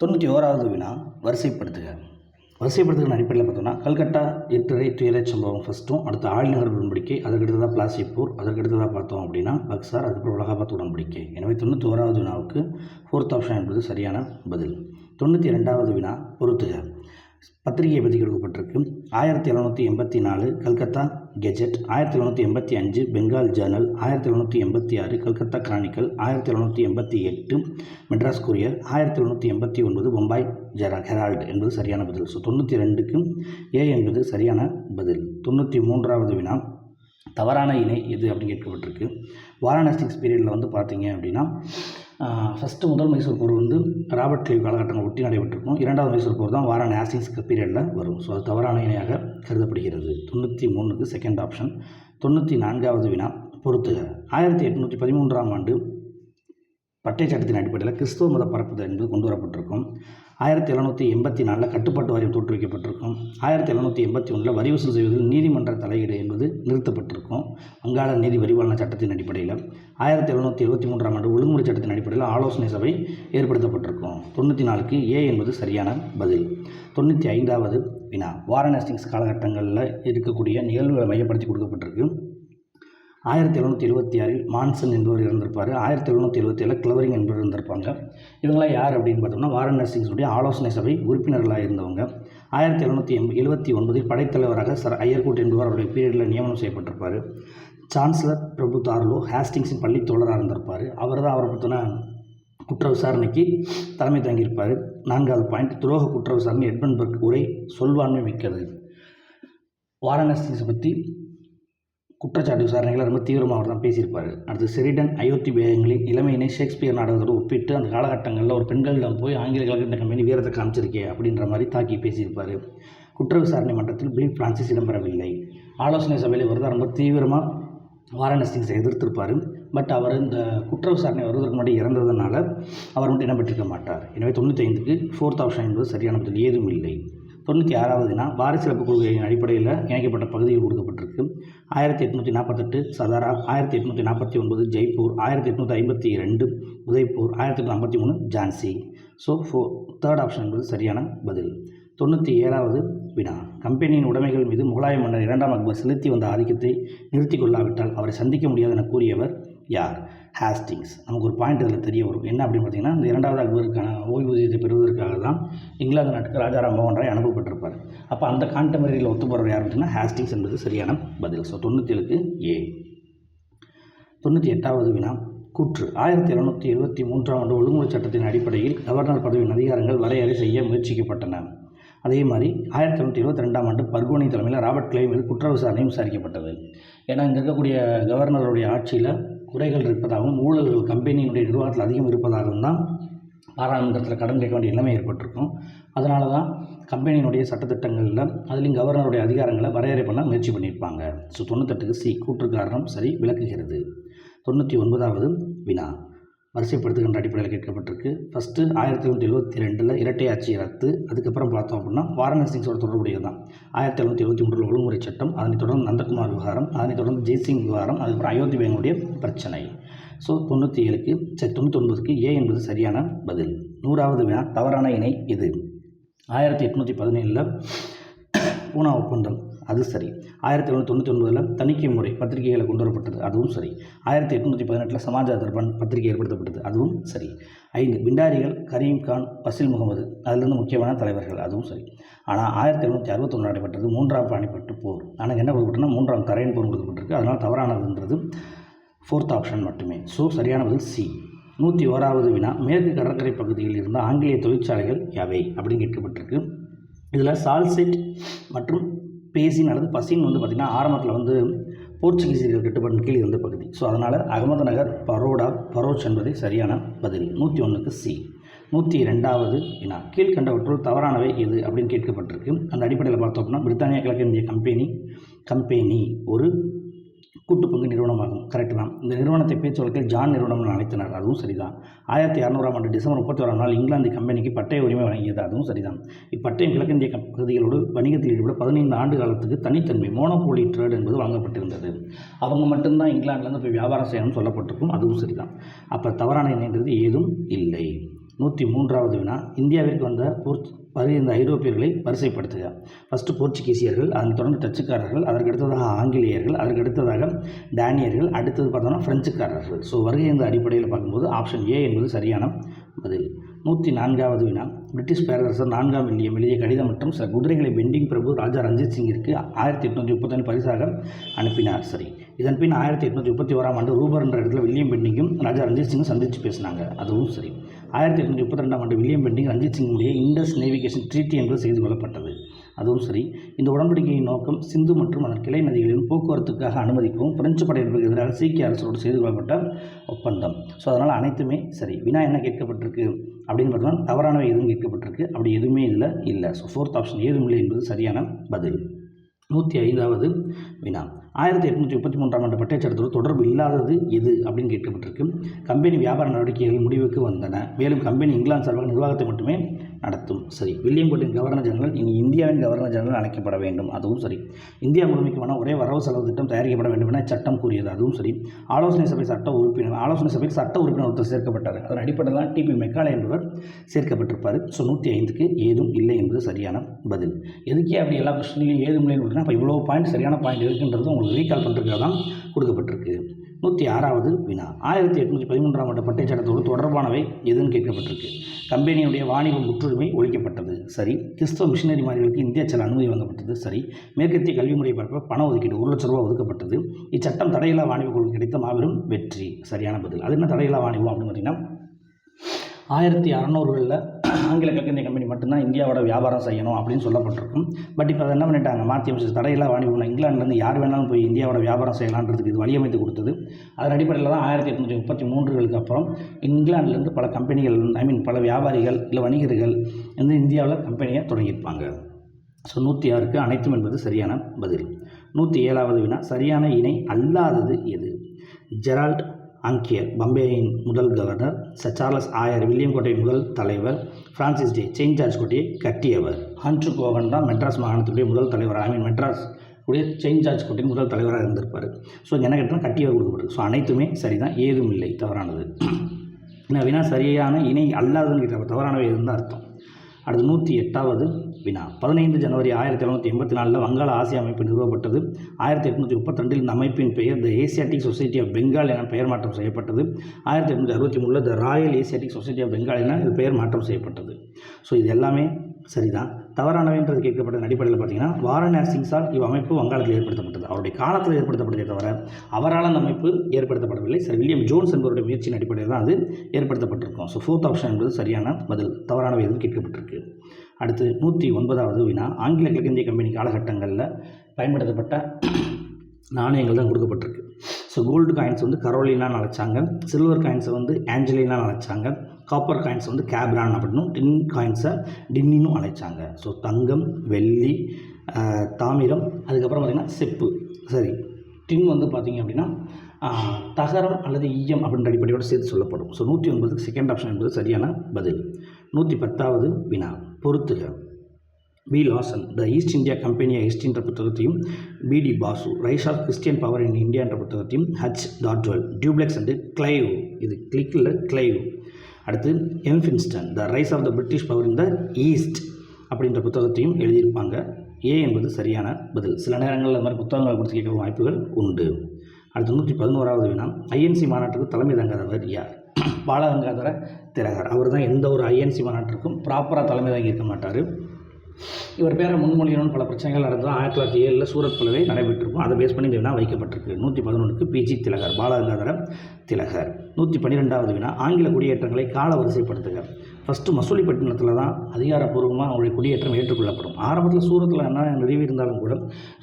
91வது வினா வரிசைப்படுத்துக. வரிசைப்படுத்துகிற அடிப்படையில் பார்த்தோம்னா கல்கட்டா துயர சம்பவம் ஃபஸ்ட்டும், அடுத்து ஆழிநகர் உடன்படிக்கை, அதற்கடுத்ததாக பிளாசிப்பூர், அதற்கடுத்ததாக பார்த்தோம் அப்படின்னா பக்சார், அதுக்கப்புறம் அலகாபாத் உடன்படிக்கை. எனவே 91வது வினாவுக்கு 4th ஆப்ஷன் என்பது சரியான பதில். 92வது வினா பொறுத்துக. பத்திரிகை பற்றி கொடுக்கப்பட்டிருக்கு. 1784 Calcutta gazette, 1785 Bengal journal, 1786 Calcutta chronicle, 1788 Madras courier, 1789 Bombay herald என்பது சரியான பதில். ஸோ 92க்கு ஏ என்பது சரியான பதில். 93வது வினா தவறான இணை எது அப்படின்னு கேட்கப்பட்டிருக்கு. வாரணாசிங்ஸ் பீரியடில் வந்து பார்த்தீங்க அப்படின்னா ஃபஸ்ட்டு முதல் மைசூர் போர் வந்து ராபர்ட் கிளைவ் காலகட்டங்கள் ஒட்டி நடைபெற்றிருக்கும். இரண்டாவது மைசூர் போர் தான் வாரணாசிங்ஸ் பீரியடில் வரும். ஸோ அது தவறான இணையாக கருதப்படுகிறது. 93க்கு செகண்ட் ஆப்ஷன். 94வது வினா பொறுத்துக. 1813ஆம் ஆண்டு பட்டை சட்டத்தின் அடிப்படையில் கிறிஸ்துவ மத பரப்புதல் என்பது கொண்டு வரப்பட்டிருக்கும். 1784 கட்டுப்பாட்டு வாரியம் தோற்றுவிக்கப்பட்டிருக்கும். 1781 வரி வசூல் செய்வதில் நீதிமன்ற தலையீடு என்பது நிறுத்தப்பட்டிருக்கும் வங்காள நீதி வரிவாளன சட்டத்தின் அடிப்படையில். 1773ஆம் ஆண்டு ஒழுங்குமுறை சட்டத்தின் அடிப்படையில் ஆலோசனை சபை ஏற்படுத்தப்பட்டிருக்கும். 94க்கு ஏ என்பது சரியான பதில். 95வது வினா வாரணாசிங்ஸ் காலகட்டங்களில் இருக்கக்கூடிய நிகழ்வுகளை மையப்படுத்தி கொடுக்கப்பட்டிருக்கு. 1776 மான்சன் என்பவர் இருந்திருப்பார். 1777 கிளவரிங் என்பவர் இருந்திருப்பாங்க. இவங்களாம் யார் அப்படின்னு பார்த்தோம்னா வாரணாசிங்ஸுடைய ஆலோசனை சபை உறுப்பினர்களாக இருந்தவங்க. 1779 படைத்தலைவராக சர் ஐயர்கூட் என்பவர் அவருடைய பீரியடில் நியமனம் செய்யப்பட்டிருப்பார். சான்சலர் பிரபு தார்லோ ஹேஸ்டிங்ஸின் பள்ளி தோழராக இருந்திருப்பார். அவர் தான் அவரை பற்றின குற்ற விசாரணைக்கு தலைமை தாங்கியிருப்பார். 4வது பாயிண்ட் துரோக குற்ற விசாரணை எட்மன்பர்க் உரை சொல்வாண்மை மிக்கது. வாரணாசிங்ஸை பற்றி குற்றச்சாட்டு விசாரணைகளை ரொம்ப தீவிரமாக அவர் தான் பேசியிருப்பார். அடுத்து செரிடன் அயோத்தி பேகங்களின் இளமையினை ஷேக்ஸ்பியர் நாடகத்தோடு ஒப்பிட்டு அந்த காலகட்டங்களில் ஒரு பெண்களிடம் போய் ஆங்கிலேயர்களுக்கு இந்த கம்பெனி வீரத்தை காமிச்சிருக்கே அப்படின்ற மாதிரி தாக்கி பேசியிருப்பார். குற்ற விசாரணை மன்றத்தில் பில் பிரான்சிஸ் இடம்பெறவில்லை. ஆலோசனை சபையில் இவர் தான் ரொம்ப தீவிரமாக வாரணாசிங்ஸை எதிர்த்திருப்பார். பட் அவர் இந்த குற்ற விசாரணை வருவதற்கு முன்னாடி இறந்ததுனால அவர் மட்டும் இடம்பெற்றிருக்க மாட்டார். எனவே 95க்கு 4th ஆப்ஷன் என்பது சரியான பதில் ஏதும் இல்லை. 96வது வினா வாரிசிலப்பு கொள்கையின் அடிப்படையில் இணைக்கப்பட்ட பகுதிகள் கொடுக்கப்பட்டிருக்கு. 1848 Satara, 1849 Jaipur, 1852 Udaipur, 1853 Jhansi. So 3rd option என்பது சரியான பதில். 97வது வினா கம்பெனியின் உடைமைகள் மீது முகலாய மன்னர் 2ஆம் அக்பர் செலுத்தி வந்த ஆதிக்கத்தை நிறுத்தி கொள்ளாவிட்டால் அவரை சந்திக்க முடியாது என கூறியவர் யார்? ஹேஸ்டிங்ஸ். நமக்கு ஒரு பாயிண்ட் இதில் தெரிய வரும். என்ன அப்படின்னு பார்த்தீங்கன்னா இந்த 2வது அக்பருக்கான ஓய்வூதியத்தை பெறுவதற்காக தான் இங்கிலாந்து நாட்டுக்கு ராஜாராம் மோகன் ராய் அனுப்பப்பட்டிருப்பார். அப்போ அந்த கான்டெம்பரரியில் ஒத்து போகிறவர் யார் அப்படின்னா ஹேஸ்டிங்ஸ் என்பது சரியான பதில். ஸோ 97க்கு ஏ. 98வது வினா கூற்று. 1773ஆம் ஆண்டு ஒழுங்குமுறை சட்டத்தின் அடிப்படையில் கவர்னர் பதவியின் அதிகாரங்கள் வரையறை செய்ய முயற்சிக்கப்பட்டன. அதே மாதிரி 1772ஆம் ஆண்டு பர்கோனி தலைமையில் ராபர்ட் கிளைவ் மீது குற்ற விசாரணையும் விசாரிக்கப்பட்டது. ஏன்னா இங்கே இருக்கக்கூடிய கவர்னருடைய ஆட்சியில் குறைகள் இருப்பதாகவும் ஊழல்கள் கம்பெனியினுடைய நிர்வாகத்தில் அதிகம் இருப்பதாகவும் தான் பாராளுமன்றத்தில் கடன் கேட்க வேண்டிய நிலைமை ஏற்பட்டிருக்கும். அதனால தான் கம்பெனியினுடைய சட்டத்திட்டங்களில் அதுலேயும் கவர்னருடைய அதிகாரங்களை வரையறை பண்ண முயற்சி பண்ணியிருப்பாங்க. ஸோ 98க்கு சி கூற்று காரணம் சரி விளக்குகிறது. 99வது வினா வரிசைப்படுத்துகின்ற அடிப்படையில் கேட்கப்பட்டிருக்கு. ஃபஸ்ட்டு 1772 இரட்டை ஆட்சி ரத்து. அதுக்கப்புறம் பார்த்தோம் அப்படின்னா வாரணாசிங்ஸோட தொடர்புடையது தான் 1773 ஒழுங்குமுறை சட்டம், அதனைத் தொடர்ந்து நந்தகுமார் விவகாரம், அதனைத் தொடர்ந்து ஜெய்சிங் விவகாரம், அதுக்கப்புறம் அயோத்தி பேகனுடைய பிரச்சனை. ஸோ 99க்கு ஏ என்பது சரியான பதில். 100வது வினா தவறான இணை இது. 1817 பூனா ஒப்பந்தம் அது சரி. 1799 தணிக்கை முறை பத்திரிகைகளை கொண்டு வரப்பட்டது அதுவும் சரி. 1818 சமாஜ தர்பன் பத்திரிகை ஏற்படுத்தப்பட்டது அதுவும் சரி. 5 பிண்டாரிகள் கரீம் கான் பசில் முகமது அதிலிருந்து முக்கியமான தலைவர்கள் அதுவும் சரி. ஆனால் 1761 நடைபெற்றது 3ஆம் பானிபட்டு போர். ஆனால் என்ன கொடுக்கப்பட்டனா 3ஆம் தரையன் போர் கொடுக்கப்பட்டிருக்கு. அதனால் தவறானதுன்றது 4th ஆப்ஷன் மட்டுமே. ஸோ சரியான பதில் சி. 101வது வினா மேற்கு கடற்கரை பகுதியில் இருந்த ஆங்கிலேய தொழிற்சாலைகள் யாவை அப்படின்னு கேட்கப்பட்டிருக்கு. இதில் சால்செட் மற்றும் பேசின் அல்லது பசின் வந்து பார்த்திங்கன்னா ஆரம்பத்தில் வந்து போர்ச்சுகீசியர்கள் கட்டுப்பாட்டின் கீழ் இருந்த பகுதி. ஸோ அதனால் அகமது நகர், பரோடா, பரோச் என்பதை சரியான பதில். 101க்கு சி. 102வது வினா கீழ்கண்டவற்றுள் தவறானவை எது அப்படின்னு கேட்கப்பட்டிருக்கு. அந்த அடிப்படையில் பார்த்தோம் அப்படின்னா பிரித்தானியா கிழக்கிந்திய கம்பெனி ஒரு கூட்டு பங்கு நிறுவனமாகும். கரெக்டு தான். இந்த நிறுவனத்தை பேச்சுவழக்கில் ஜான் நிறுவனம் அழைத்தனர் அதுவும் சரிதான். 1600ஆம் ஆண்டு டிசம்பர் 31ஆம் நாள் இங்கிலாந்து கம்பெனிக்கு பட்டய உரிமை வழங்கியது அதுவும் சரிதான். இப்பட்டயம் கிழக்கிந்திய பகுதிகளோடு வணிகத்தில் ஈடுபட 15 ஆண்டு காலத்துக்கு தனித்தன்மை மோனோபோலி ட்ரேட் என்பது வழங்கப்பட்டிருந்தது. அவங்க மட்டும்தான் இங்கிலாந்துலேருந்து போய் வியாபாரம் செய்யணும்னு சொல்லப்பட்டிருக்கும் அதுவும் சரிதான். அப்போ தவறான இணைன்றது ஏதும் இல்லை. 103வது வினா, இந்தியாவிற்கு வந்த வருகின்ற ஐரோப்பியர்களை வரிசைப்படுத்துக. ஃபஸ்ட்டு போர்ச்சுகீசியர்கள், அதன் தொடர்ந்து டச்சுக்காரர்கள், அதற்கு அடுத்ததாக ஆங்கிலேயர்கள், அதற்கு அடுத்ததாக டேனியர்கள், அடுத்தது பார்த்தோம்னா பிரெஞ்சுக்காரர்கள். ஸோ வருகின்ற அடிப்படையில் பார்க்கும்போது ஆப்ஷன் ஏ என்பது சரியான பதில். 104வது வினா, பிரிட்டிஷ் பேரரசர் 4ஆம் வில்லியம் எழுதிய கடிதம் மற்றும் சில குதிரைகளை பெண்டிங் பிரபு ராஜா ரஞ்சித் சிங்கிற்கு 1835 பரிசாக அனுப்பினார். சரி. இதன் பின் 1831ஆம் ஆண்டு ரூபர் என்ற இடத்துல வில்லியம் பெண்டிங்கும் ராஜா ரஞ்சித் சிங்கும் சந்தித்து பேசினாங்க. அதுவும் சரி. 1832ஆம் ஆண்டு வில்லியம் பெண்டிங் ரஞ்சித் சிங்குடைய இண்டஸ் நேவிகேஷன் ட்ரீட்டி என்பது செய்து கொள்ளப்பட்டது. அதுவும் சரி. இந்த உடன்படிக்கையின் நோக்கம் சிந்து மற்றும் அதன் கிளை நதிகளின் போக்குவரத்துக்காக அனுமதிக்கவும் பிரெஞ்சு படையெடுப்புக்கு எதிராக சீக்கிய அரசோடு செய்து கொள்ளப்பட்ட ஒப்பந்தம். ஸோ அதனால் அனைத்துமே சரி. வினா என்ன கேட்கப்பட்டிருக்கு அப்படின்னு பார்த்தோம்னா தவறானவை எதுவும் கேட்கப்பட்டிருக்கு. அப்படி எதுவுமே இதில் இல்லை. ஸோ 4th ஆப்ஷன் ஏதும் இல்லை என்பது சரியான பதில். 105வது வினா, 1833ஆம் ஆண்டு பட்டய சட்டத்தோடு தொடர்பு இல்லாதது எது அப்படின்னு கேட்கப்பட்டிருக்கு. கம்பெனி வியாபார நடவடிக்கைகள் முடிவுக்கு வந்தன. மேலும் கம்பெனி இங்கிலாந்து சார்பாக நிர்வாகத்தை மட்டுமே நடத்தும். சரி. வில்லியம் கோட்டின் கவர்னர் ஜெனரல் இனி இந்தியாவின் கவர்னர் ஜெனரல் அழைக்கப்பட வேண்டும். அதுவும் சரி. இந்தியா முழுமைக்குமான ஒரே வரவு செலவு திட்டம் தயாரிக்கப்பட வேண்டும் என சட்டம் கூறியது. அதுவும் சரி. ஆலோசனை சபையில் சட்ட உறுப்பினர் ஒருத்தர் சேர்க்கப்பட்டார். அதன் அடிப்படையில் தான் டிபி மெக்காலே என்பவர் சேர்க்கப்பட்டிருப்பார். ஸோ 105க்கு ஏதும் இல்லை என்பது சரியான பதில். எதுக்கே அப்படி எல்லா கொஸ்டின்லையும் ஏதும் இல்லைன்னு கொடுத்தா இப்போ இவ்வளோ பாயிண்ட் சரியான பாயிண்ட் இருக்குன்றது உங்களுக்கு ரீகால் பண்ணுறதுக்காக தான் கொடுக்கப்பட்டிருக்கு. 106வது வினா, 1813ஆம் ஆண்டு பட்டய சட்டத்தோடு தொடர்பானவை எதுன்னு கேட்கப்பட்டிருக்கு. கம்பெனியுடைய வாணிப முற்றுரிமை ஒழிக்கப்பட்டது. சரி. கிறிஸ்தவ மிஷினரிமார்களுக்கு இந்தியா செல்ல அனுமதி வழங்கப்பட்டது. சரி. மேற்கத்திய கல்வி முறை பரப்ப பண ஒதுக்கீடு 1 லட்சம் ரூபாய் ஒதுக்கப்பட்டது. இச்சட்டம் தடையில்லா வாணிப கொள்கை கிடைத்த மாபெரும் வெற்றி. சரியான பதில். அது என்ன தடையில்லா வாணிபம் அப்படின்னு பார்த்தீங்கன்னா 1600களில் ஆங்கில கிழக்கிந்திய கம்பெனி மட்டும்தான் இந்தியாவோட வியாபாரம் செய்யணும் அப்படின்னு சொல்லப்பட்டிருக்கும். பட் இப்போ அதை என்ன பண்ணிட்டாங்க, மாற்றி அமைச்சு தடையில்லா வாணிபம் இங்கிலாந்துலேருந்து யார் வேணாலும் போய் இந்தியாவோட வியாபாரம் செய்யலான்றதுக்கு இது வழியமைத்து கொடுத்தது. அதன் அடிப்படையில் தான் 1833களுக்கு அப்புறம் இங்கிலாந்துலேருந்து பல கம்பெனிகள் பல வியாபாரிகள் இல்லை வணிகர்கள் வந்து இந்தியாவில் கம்பெனியை தொடங்கியிருப்பாங்க. ஸோ 106க்கு அனைத்தும் என்பது சரியான பதில். 107வது வினா, சரியான இணை அல்லாதது எது? ஜெரால்ட் ஆங்கியர் பம்பேயின் முதல் கவர்னர், சர் சார்லஸ் ஆயர் வில்லியம் கோட்டையின் முதல் தலைவர், பிரான்சிஸ் டே செயின்ட் ஜார்ஜ் கோட்டையை கட்டியவர், ஆண்ட்ரூ கோகன் தான் மெட்ராஸ் மாகாணத்துடைய முதல் தலைவர், மெட்ராஸ் உடைய செயின்ட் ஜார்ஜ் கோட்டையின் முதல் தலைவராக இருந்திருப்பார். ஸோ என்ன கேட்டால் கட்டியவர் கொடுக்கப்பட்டது. ஸோ அனைத்துமே சரிதான், ஏதும் இல்லை தவறானது. என்ன வினா சரியான இணை அல்லாததுன்னு கேட்டால் தவறானவை எதுன்னு தான் அர்த்தம். அடுத்து 108வது வினா, 15 ஜனவரி 1784 வங்காள ஆசிய அமைப்பு நிறுவப்பட்டது. 1832 இந்த அமைப்பின் பெயர் the Asiatic Society of Bengal என பெயர் மாற்றம் செய்யப்பட்டது. 1863 the Royal Asiatic Society of Bengal என இது பெயர் மாற்றம் செய்யப்பட்டது. ஸோ இது எல்லாமே சரிதான். தவறானவைன்றது கேட்கப்பட்ட அடிப்படையில் பார்த்தீங்கன்னா வாரணாசி சிங்ஸால் இவ்வமைப்பு வங்காளத்தில் ஏற்படுத்தப்பட்டது. அவருடைய காலத்தில் ஏற்படுத்தப்பட்டதே தவிர அவரால் அந்த அமைப்பு ஏற்படுத்தப்படவில்லை. சரி, வில்லியம் ஜோன்ஸ் என்பவருடைய முயற்சியின் அடிப்படையில் தான் அது ஏற்படுத்தப்பட்டிருக்கும். ஸோ 4th ஆப்ஷன் என்பது சரியான பதில். தவறானவை எதுவும் கேட்கப்பட்டிருக்கு. அடுத்து 109வது வினா, ஆங்கில கிழக்கிந்திய கம்பெனி காலகட்டங்களில் பயன்படுத்தப்பட்ட நாணயங்கள் தான் கொடுக்கப்பட்டிருக்கு. ஸோ கோல்டு காயின்ஸ் வந்து கரோலினான்னு அழைச்சாங்க, சில்வர் காயின்ஸை வந்து ஆஞ்சலினான்னு அழைச்சாங்க, காப்பர் காயின்ஸ் வந்து கேப்ரான் அப்படின்னும், டின் காயின்ஸை டின்னின்னு அழைச்சாங்க. ஸோ தங்கம், வெள்ளி, தாமிரம், அதுக்கப்புறம் பார்த்திங்கன்னா செப்பு. சரி, டின் வந்து பார்த்திங்க அப்படின்னா தகரம் அல்லது ஈயம் அப்படின்ற அடிப்படையோடு சேர்த்து சொல்லப்படும். ஸோ 109க்கு செகண்ட் ஆப்ஷன் என்பது சரியான பதில். 110வது வினா, பொறுத்துக. P Lawson the East India Company East என்ற புத்தகத்தையும், B D Basu rise of Christian power in India என்ற புத்தகத்தையும், H Dodwell Dupleix and Clive, இது கிளிக்கில் கிளைவ். அடுத்து Elphinstone the rise of the British power in the East அப்படின்ற புத்தகத்தையும் எழுதியிருப்பாங்க. ஏ என்பது சரியான பதில். சில நேரங்களில் இந்த மாதிரி புத்தகங்களை கொடுத்து கேட்க வாய்ப்புகள் உண்டு. அடுத்து 111வது வினா, ஐஎன்சி மாநாட்டுக்கு தலைமை தாங்காதவர் யார்? பாலகங்காதர திலகர். அவர் தான் எந்த ஒரு ஐஎன்சி மாநாட்டிற்கும் ப்ராப்பராக தலைமை தாங்கி இருக்க மாட்டார். இவர் பேரை முன்மொழியணும்னு பல பிரச்சனைகள் நடந்தது. 1907 சூரத் போலவே நடைபெற்றிருக்கும். அதை பேஸ் பண்ணி இந்த வினா வைக்கப்பட்டிருக்கு. 111க்கு பிஜி திலகர், பாலகங்காதர திலகர். 112வது வினா, ஆங்கில குடியேற்றங்களை கால வரிசைப்படுத்துக. ஃபஸ்ட்டு மசூலிப்பட்டினத்தில் தான் அதிகாரப்பூர்வமாக அவங்களுடைய குடியேற்றம் ஏற்றுக்கொள்ளப்படும். ஆரம்பத்தில் சூரத்தில் என்ன நிறுவி இருந்தாலும் கூட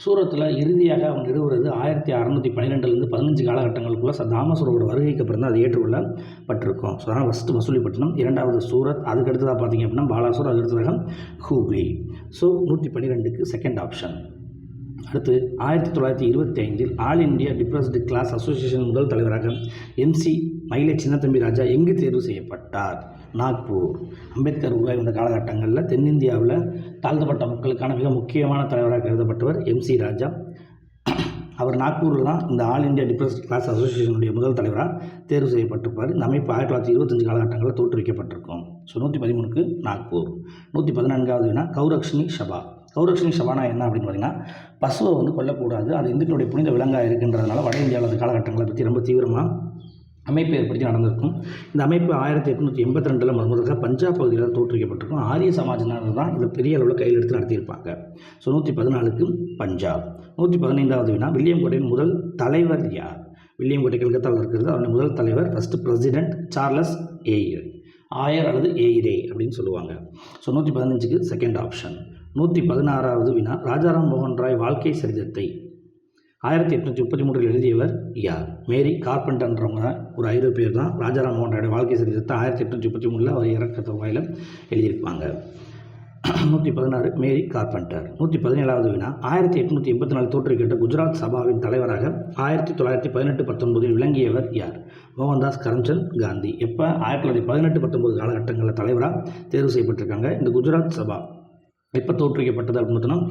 சூரத்தில் இறுதியாக அவங்க நிறுவுறது 1612 15 காலகட்டங்களுக்குள்ள தாமசரோட வருகைக்கு அப்புறம் தான் அது ஏற்றுக்கொள்ளப்பட்டிருக்கும். ஸோ அதனால் ஃபஸ்ட்டு மசூலிப்பட்டினம், இரண்டாவது சூரத், அதுக்கு அடுத்ததாக பார்த்திங்க அப்படின்னா பாலாசூர், அதுக்கு அடுத்ததாக ஹூக்ளி. ஸோ 112க்கு செகண்ட் ஆப்ஷன். அடுத்து 1925 all India depressed class association முதல் தலைவராக எம்சி மயிலை சின்னத்தம்பி ராஜா எங்கு தேர்வு செய்யப்பட்டார்? நாக்பூர். அம்பேத்கர் உருவாகி வந்த காலகட்டங்களில் தென்னிந்தியாவில் தாழ்த்தப்பட்ட மக்களுக்கான மிக முக்கியமான தலைவராக கருதப்பட்டவர் எம்சி ராஜா. அவர் நாக்பூரில் தான் இந்த ஆல் இண்டியா டிப்ரெஸ்டு கிளாஸ் அசோசியேஷனுடைய முதல் தலைவராக தேர்வு செய்யப்பட்டிருப்பார். இந்த அமைப்பு 1925 காலகட்டங்களில் தோற்றுவிக்கப்பட்டிருக்கும். ஸோ 113க்கு நாக்பூர். 114வது வினா கௌரக்ஷினி சபா. கௌரக்ஷினி சபானா என்ன அப்படின்னு பார்த்தீங்கன்னா, பசுவை வந்து கொல்லக்கூடாது, அது இந்துக்களுடைய புனித விலங்காக இருக்கின்றதுனால வட இந்தியாவில் அந்த காலகட்டங்களை பற்றி ரொம்ப தீவிரமாக அமைப்பு ஏற்படுத்தி நடந்திருக்கும். இந்த அமைப்பு 1882 முதல்ல பஞ்சாப் பகுதியில் தோற்றுவிக்கப்பட்டிருக்கும். ஆரிய சமாஜினர் தான் இதை பெரிய அளவில் கையில் எடுத்து நடத்தியிருப்பாங்க. ஸோ 114க்கு பஞ்சாப். 115வது வினா வில்லியம் கோட்டையின் முதல் தலைவர் யார்? வில்லியம் கோட்டை கல்கத்தாவில் இருக்கிறது. அவருடைய முதல் தலைவர் ஃபஸ்ட்டு பிரசிடென்ட் சார்லஸ் ஆயர் அல்லது ஏயிரே அப்படின்னு சொல்லுவாங்க. ஸோ 115க்கு செகண்ட் ஆப்ஷன். 116வது வினா ராஜாராம் மோகன் ராய் வாழ்க்கை சரித்திரத்தை 1833 எழுதியவர் யார்? மேரி கார்பெண்டர்ன்றவங்க ஒரு ஐரோப்பியர் தான் ராஜாராம் மோகன் ராயோட வாழ்க்கை சரித்திரத்தை 1833 அவர் இறக்க தொகையில் எழுதியிருப்பாங்க. 116 மேரி கார்பெண்டர். 117வது வினா 1884 தோற்றுவிக்கப்பட்ட குஜராத் சபாவின் தலைவராக 1918-19 விளங்கியவர் யார்? மோகன்தாஸ் கரம்சந்த் காந்தி. எப்போ 1918-19 காலகட்டங்களில் தலைவராக தேர்வு செய்யப்பட்டிருக்காங்க. இந்த குஜராத் சபா எப்போ தோற்றுவிக்கப்பட்டது அப்படின்னு பார்த்தோன்னா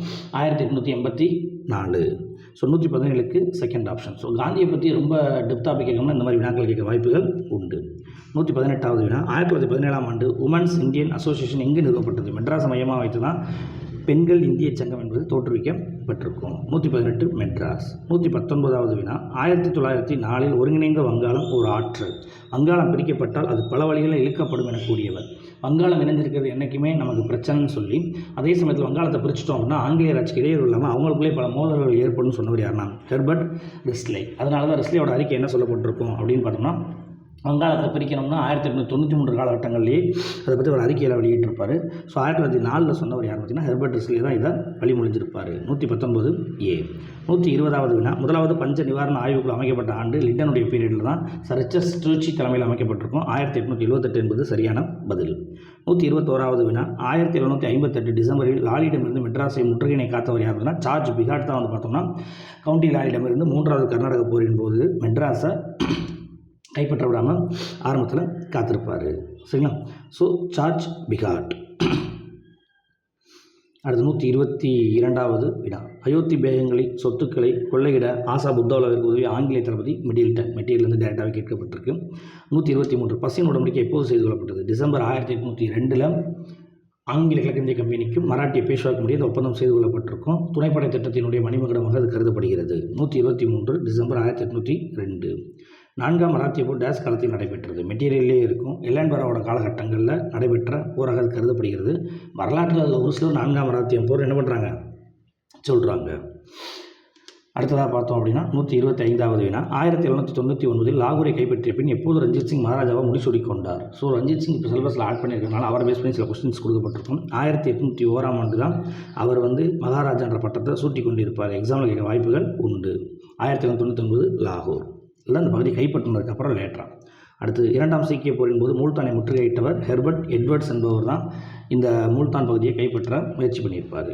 1884. ஸோ 117க்கு செகண்ட் ஆப்ஷன். ஸோ காந்தியை பற்றி ரொம்ப டெப்த்தாக கேட்கணும்னா இந்த மாதிரி வினாக்கள் கேட்க வாய்ப்புகள் உண்டு. 118வது வினா 1917ஆம் ஆண்டு உமன்ஸ் இந்தியன் அசோசியேஷன் எங்கு நிறுவப்பட்டது? மெட்ராஸ் மையமாக வைத்து தான் பெண்கள் இந்திய சங்கம் என்பது தோற்றுவிக்கப்பட்டிருக்கும். 118 மெட்ராஸ். 119வது வினா 1904 ஒருங்கிணைந்த வங்காளம் ஒரு ஆற்று. வங்காளம் பிரிக்கப்பட்டால் அது பல வழிகளில் இழுக்கப்படும் என கூறியவர். வங்காளம் இணைந்திருக்கிறது என்றைக்குமே நமக்கு பிரச்சனைன்னு சொல்லி, அதே சமயத்தில் வங்காளத்தை பிரிச்சுட்டோம் அப்படின்னா ஆங்கிலேயர் ஆட்சிக்கு இடையூறு இல்லாமல் அவங்களுக்குள்ளே பல மோதல்கள் ஏற்படும் சொன்னவர் யாருன்னா ஹெர்பர்ட் ரிஸ்லே. அதனால தான் ரிஸ்லேயோட அறிக்கை என்ன சொல்லப்பட்டிருக்கும் அப்படின்னு பார்த்தோம்னா, வங்காளத்தை பிரிக்கணும்னா 1893 காலகட்டங்கள்லேயே அதை பற்றி ஒரு அறிக்கையில் வெளியிட்டிருப்பார். ஸோ 1904 சொன்னவர் யார் பார்த்தீங்கன்னா ஹெர்பர்ட் ரிஸ்லே தான் இதை வழிமொழிஞ்சிருப்பார். 119 ஏ. 120வது வினா முதலாவது பஞ்ச நிவாரண ஆய்வுக்குழு அமைக்கப்பட்ட ஆண்டு லிட்டனுடைய பீரியடில் தான் சர் ரிச்சர்ட் ஸ்ட்ரூச்சி தலைமையில் அமைக்கப்பட்டிருக்கும். 1878 என்பது சரியான பதில். 121வது வினா 1758 டிசம்பரில் லாலியிடமிருந்து மெட்ராஸை முற்றுகையினை காத்தவர் யார் அப்படின்னா சார்ஜ் பிகாட் தான் வந்து பார்த்தோம்னா கவுண்டி லாலியிடமிருந்து 3வது கர்நாடக போரின் போது மெட்ராஸை கைப்பற்ற விடாமல் ஆரம்பத்தில் காத்திருப்பார். சரிங்களா? So George Pigot. அடுத்து 122வது வினா அயோத்தி பேகங்களை சொத்துக்களை கொள்ளையிட ஆசா புத்தாவிற்கு உதவி ஆங்கிலேய தளபதி மெட்டீரியலேருந்து டேரெக்டாகவே கேட்கப்பட்டிருக்கு. 123 பசின் உடன்படிக்கை எப்போது செய்து கொள்ளப்பட்டது? டிசம்பர் 1802 ஆங்கில கிழக்கிந்திய கம்பெனிக்கும் மராட்டிய பேஷ்வாவுக்கு முடிய ஒப்பந்தம் செய்து கொள்ளப்பட்டிருக்கும். துணைப்படை திட்டத்தினுடைய மணிமகுடமாக அது கருதப்படுகிறது. 123 டிசம்பர் 1802. 4ஆம் மராத்திய போர் டேஸ் காலத்தில் நடைபெற்றது. மெட்டீரியல்லே இருக்கும். எல்லன்பராவோட காலகட்டங்களில் நடைபெற்ற போராக அது கருதப்படுகிறது. வரலாற்றில் அதில் ஒரு சிலர் 4ஆம் மராத்திய போர் என்ன பண்ணுறாங்க சொல்கிறாங்க. அடுத்ததாக பார்த்தோம் அப்படின்னா 125வது வினா 1799 லாகூரை கைப்பற்றிய பின் எப்போது ரஞ்சித் சிங் மகாராஜாவை முடிசூடிக்கொண்டார்? ஸோ ரஞ்சித் சிங் இப்போ சிலபஸில் ஆட் பண்ணியிருக்கிறதுனால அவரை பேஸ் பண்ணி சில கொஸ்டின்ஸ் கொடுக்கப்பட்டிருக்கும். 1801ஆம் ஆண்டு தான் அவர் வந்து மகாராஜான்ற பட்டத்தை சூட்டி கொண்டிருப்பார். எக்ஸாமில் கேட்க வாய்ப்புகள் உண்டு. 1799 லாகூர் இல்லை அந்த பகுதி கைப்பற்றினதுக்கப்புறம் லேட்டராக. அடுத்து 2ஆம் சீக்கிய போரின் போது மூல்தானை முற்றுகையிட்டவர் ஹெர்பர்ட் எட்வர்ட்ஸ் என்பவர் தான் இந்த மூல்தான் பகுதியை கைப்பற்ற முயற்சி பண்ணியிருப்பார்.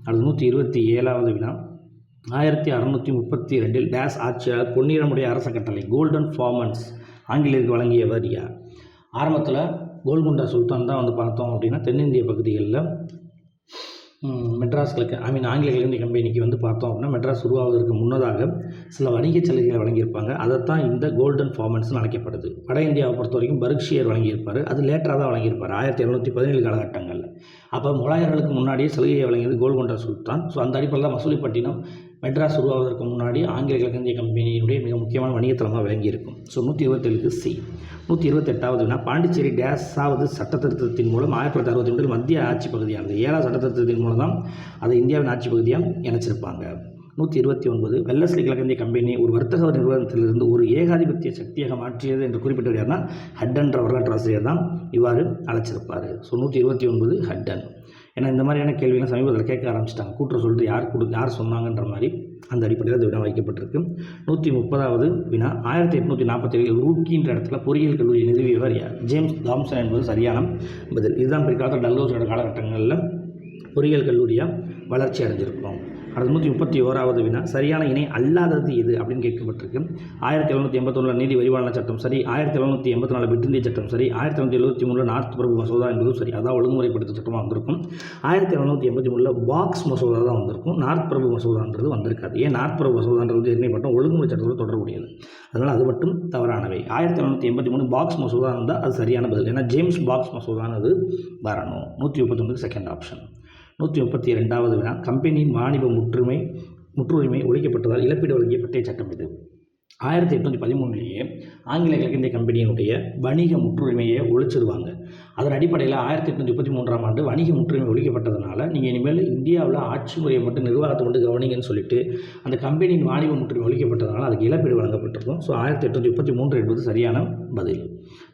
அடுத்து 127வது வினா 1632 டேஸ் ஆட்சியாளர் பொன்னிறமுடைய அரச கட்டளை கோல்டன் ஃபார்மன்ஸ் ஆங்கிலேயருக்கு வழங்கியவர் யார்? ஆரம்பத்தில் கோல்குண்டா சுல்தான் தான் வந்து பார்த்தோம் அப்படின்னா தென்னிந்திய பகுதிகளில் மெட்ராஸ் ஆங்கில கிழக்கிந்திய கம்பெனிக்கு வந்து பார்த்தோம் அப்படின்னா மெட்ராஸ் உருவாவதற்கு முன்னதாக சில வணிக சலுகைகளை வழங்கியிருப்பாங்க. அதைத்தான் இந்த கோல்டன் ஃபார்மன்ஸ்னு அழைக்கப்படுது. வட இந்தியாவை பொறுத்த வரைக்கும் பர்க்ஷியர் வழங்கியிருப்பார். அது லேட்டராக தான் வழங்கியிருப்பார் 1717 காலகட்டங்களில். அப்போ முகலாயர்களுக்கு முன்னாடியே சலுகையை வழங்கியது கோல்கொண்டா சுல்தான். ஸோ அந்த அடிப்படையில் மசூலிப்பட்டினம் மெட்ராஸ் உருவாவதற்கு முன்னாடி ஆங்கில கிழக்கிந்திய கம்பெனியினுடைய மிக முக்கியமான வணிகத்தலமாக விளங்கியிருக்கும். So 127க்கு C. 128வது வினா பாண்டிச்சேரி டேஸாவது சட்டத்திருத்தத்தின் மூலம் 1962 மத்திய ஆட்சி பகுதியானது. 7ஆம் சட்டத்திருத்தத்தின் மூலம் தான் அதை இந்தியாவின் ஆட்சி பகுதியாக இணைச்சிருப்பாங்க. 129 வெல்லஸ்லி கிழக்கிந்திய கம்பெனி ஒரு வர்த்தக நிறுவனத்திலிருந்து ஒரு ஏகாதிபத்திய சக்தியாக மாற்றியது என்று குறிப்பிட்டவர் யாருன்னா ஹட்டன்ற வரலாற்று ஆசிரியர் தான் இவ்வாறு அழைச்சிருப்பார். ஸோ 129 ஹட்டன். ஏன்னா இந்த மாதிரியான கேள்வியெல்லாம் சமீபத்தில் கேட்க ஆரம்பிச்சிட்டாங்க. கூற்று சொல்லிட்டு யார் சொன்னாங்கன்ற மாதிரி அந்த அடிப்படையில் அது வினா வைக்கப்பட்டிருக்கு. 130வது வினா 1847 ரூக்கின்ற இடத்துல பொறியியல் கல்லூரி நிறுவியவர் யார்? ஜேம்ஸ் தாம்சன் என்பது சரியான பதில். இதுதான் பிற்காலத்தில் டல்ஹவுஸோட காலகட்டங்களில் பொறியியல் கல்லூரியாக வளர்ச்சி அடைஞ்சிருக்கும். அடுத்து 131வது வினா சரியான இணை அல்லாதது எது அப்படின்னு கேட்கப்பட்டிருக்கு. 1781 நீதி வரிவாளன சட்டம் சரி, 1784 பிட் இந்திய சட்டம் சரி, 1773 நார்த் பிரபு மசோதா என்பதும் சரி, அதான் ஒழுங்குமுறைப்படுத்த சட்டமாக வந்திருக்கும். 1783 பாக்ஸ் மசோதா தான் வந்திருக்கும், நார்த் பிரபு மசோதான்றது வந்திருக்காது. ஏன் நார்த் பிரபு மசோதான்றது ஏற்கனவே மட்டும் ஒழுங்குமுறை சட்டத்தோடு தொடர்புடையது, அதனால் அது மட்டும் தவறானவை. 1783 பாக்ஸ் மசோதா இருந்தால் அது சரியான பதில், ஏன்னா ஜேம்ஸ் பாக்ஸ் மசோதானது வரணும். 139 செகண்ட் ஆப்ஷன். 132வது வினா கம்பெனியின் வாணிப முற்றுரிமை ஒழிக்கப்பட்டதால் இழப்பீடு வழங்கிய பட்டய சட்டம் இது. 1813 ஆங்கில கிழக்கிந்திய கம்பெனியினுடைய வணிக முற்றுரிமையை ஒழிச்சிருவாங்க. அதன் அடிப்படையில் 1833 வணிக முற்றுரிமை ஒழிக்கப்பட்டதுனால நீங்கள் இனிமேல் இந்தியாவில் ஆட்சி முறையை மட்டும் நிர்வாகத்தை மட்டும் கவனிங்கன்னு சொல்லிட்டு அந்த கம்பெனியின் வாணிப முற்றுரிமை ஒழிக்கப்பட்டதுனால அதுக்கு இழப்பீடு வழங்கப்பட்டிருக்கும். ஸோ 1833 என்பது சரியான பதில்.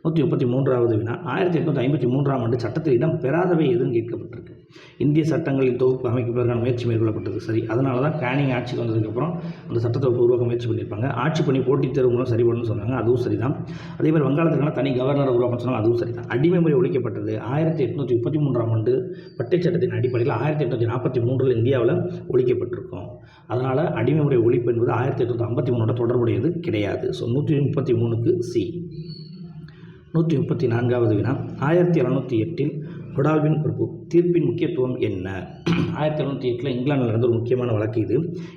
133வது வினா 1853 சட்டத்தில் இடம் பெறாதவை எதுன்னு கேட்கப்பட்டிருக்கு. இந்திய சட்டங்களின் தொகுப்பு அமைப்பதற்கான முயற்சி மேற்கொள்ளப்பட்டது சரி, அதனால தான் கேனிங் ஆட்சிக்கு வந்ததுக்கப்புறம் அந்த சட்டத்தை உருவாக்க முயற்சி பண்ணியிருப்பாங்க. ஆட்சி பண்ணி போட்டித் தேர்வு மூலம் சரி பண்ணணும்னு சொன்னாங்க, அதுவும் சரிதான். அதேமாதிரி வங்காளத்துக்கான தனி கவர்னரை உருவாக்கணும்னு சொன்னாங்க, அதுவும் சரிதான். அடிமை முறை ஒழிக்கப்பட்டது 1833 பட்டை சட்டத்தின் அடிப்படையில் 1843 இந்தியாவில் ஒழிக்கப்பட்டிருக்கும். அதனால் அடிமை முறை ஒழிப்பு என்பது 1853 தொடர்புடையது கிடையாது. So 133க்கு C. 134வது வினா 1708 கொடால்வின் பிரபு தீர்ப்பின் முக்கியத்துவம் என்ன? 1708 இங்கிலாந்தில் நடந்த ஒரு முக்கியமான வழக்கு இது.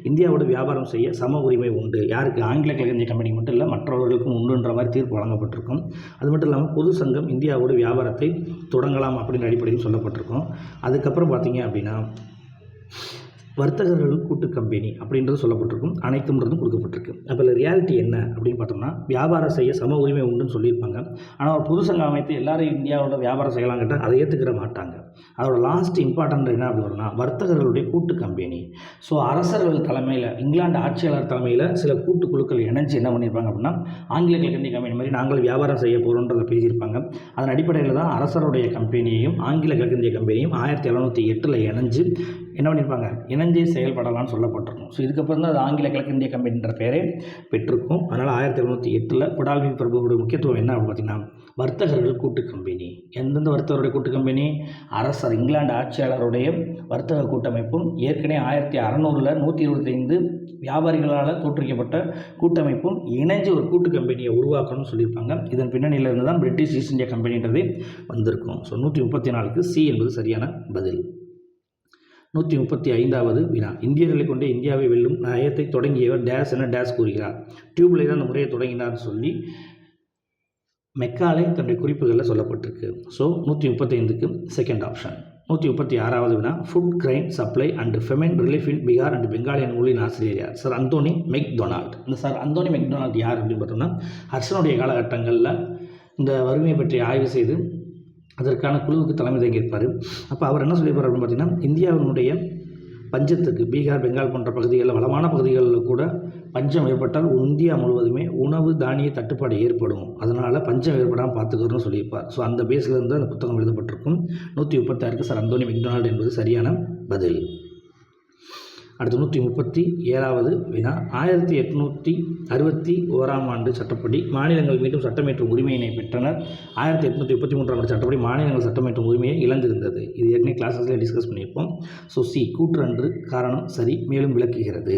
இந்தியாவோட வியாபாரம் செய்ய சம உரிமை உண்டு. யாருக்கு? ஆங்கில கிழக்கிந்திய கம்பெனி மட்டும் இல்லை, மற்றவர்களுக்கும் உண்டுன்ற மாதிரி தீர்ப்பு வழங்கப்பட்டிருக்கும். அது மட்டும் இல்லாமல் பொது சங்கம் இந்தியாவோட வியாபாரத்தை தொடங்கலாம் அப்படின்ற அடிப்படையில் சொல்லப்பட்டிருக்கும். அதுக்கப்புறம் பார்த்தீங்க அப்படின்னா வர்த்தகர்கள் கூட்டு கம்பெனி அப்படின்றது சொல்லப்பட்டிருக்கும், அனைத்தும்ன்றதும் கொடுக்கப்பட்டிருக்கு. அப்போ ரியாலிட்டி என்ன அப்படின்னு பார்த்தோம்னா வியாபாரம் செய்ய சம உரிமை உண்டுன்னு சொல்லியிருப்பாங்க. ஆனால் ஒரு பொது சங்கம் அமைத்து எல்லாரும் இந்தியாவோட வியாபாரம் செய்யலாம் கேட்டால் அதை ஏற்றுக்கிற மாட்டாங்க. அதோட லாஸ்ட் இம்பார்ட்டன்ட் என்ன அப்படி வரும்னா வர்த்தகர்களுடைய கூட்டு கம்பெனி. ஸோ அரசர்கள் தலைமையில், இங்கிலாந்து ஆட்சியாளர் தலைமையில் சில கூட்டு குழுக்கள் இணைஞ்சு என்ன பண்ணியிருப்பாங்க அப்படின்னா ஆங்கில கிழக்கிந்திய கம்பெனி மாதிரி நாங்கள் வியாபாரம் செய்ய போகிறோன்றதை பேசியிருப்பாங்க. அதன் அடிப்படையில் தான் அரசருடைய கம்பெனியையும் ஆங்கில கிழக்கிந்திய கம்பெனியும் 1708 இணைஞ்சு என்ன பண்ணியிருப்பாங்க, இணைஞ்சே செயல்படலாம்னு சொல்லப்பட்டிருக்கும். ஸோ இதுக்கப்புறம் தான் அது ஆங்கில கிழக்கிந்திய கம்பெனின்ற பேரே பெற்றிருக்கும். அதனால் 1708 கொடால்வின் பிரபுவோட முக்கியத்துவம் என்ன அப்படின்னு பார்த்தீங்கன்னா வர்த்தகர்கள் கூட்டு கம்பெனி. எந்தெந்த வர்த்தகருடைய கூட்டு கம்பெனி? அரசர் இங்கிலாந்து ஆட்சியாளருடைய வர்த்தக கூட்டமைப்பும் ஏற்கனவே 1600 125 வியாபாரிகளால் தோற்றுவிக்கப்பட்ட கூட்டமைப்பும் இணைஞ்சு ஒரு கூட்டு கம்பெனியை உருவாக்கணும்னு சொல்லியிருப்பாங்க. இதன் பின்னணியில் இருந்து தான் பிரிட்டிஷ் ஈஸ்ட் இந்தியா கம்பெனின்றதே வந்திருக்கும். ஸோ 134க்கு சி என்பது சரியான பதில். 135வது வினா இந்தியர்களை கொண்டே இந்தியாவை வெல்லும் நயத்தை தொடங்கியவர் டேஸ் என டேஸ் கூறுகிறார். டியூப்லை தான் அந்த முறையை தொடங்கினார்னு சொல்லி மெக்காலே தன்னுடைய குறிப்புகளில் சொல்லப்பட்டிருக்கு. ஸோ 135க்கு செகண்ட் ஆப்ஷன். 136வது வினா food grain supply and famine relief in Bihar and பெங்காலிய நூலின் ஆசிரியர் யார்? Sir Antony MacDonnell. இந்த சார் அந்தோனி மெக்டொனால்ட் யார் அப்படின்னு பார்த்தோம்னா ஹர்ஷனுடைய காலகட்டங்களில் இந்த வறுமையை பற்றி ஆய்வு செய்து அதற்கான குழுவுக்கு தலைமை தங்கியிருப்பார். அப்போ அவர் என்ன சொல்லியிருப்பார் அப்படின்னு பார்த்தீங்கன்னா இந்தியாவினுடைய பஞ்சத்துக்கு பீகார் பெங்கால் போன்ற பகுதிகளில் வளமான பகுதிகளில் கூட பஞ்சம் ஏற்பட்டால் இந்தியா முழுவதுமே உணவு தானிய தட்டுப்பாடு ஏற்படும், அதனால் பஞ்சம் ஏற்படாமல் பார்த்துக்கிறோன்னு சொல்லியிருப்பார். ஸோ அந்த பேஸிலிருந்து அந்த புத்தகம் எழுதப்பட்டிருக்கும். 136க்கு சார் அந்தோனி மெக்டொனால்ட் என்பது சரியான பதில். அடுத்து 137வது வினா 1861 சட்டப்படி மாநிலங்கள் மீண்டும் சட்டமேற்றும் உரிமையினை பெற்றனர். 1833 சட்டப்படி மாநிலங்கள் சட்டமேற்றும் உரிமையை இழந்திருந்தது. இது ஏற்கனவே கிளாஸஸில் டிஸ்கஸ் பண்ணியிருப்போம். ஸோ சி கூற்றன்று காரணம் சரி, மேலும் விளக்குகிறது.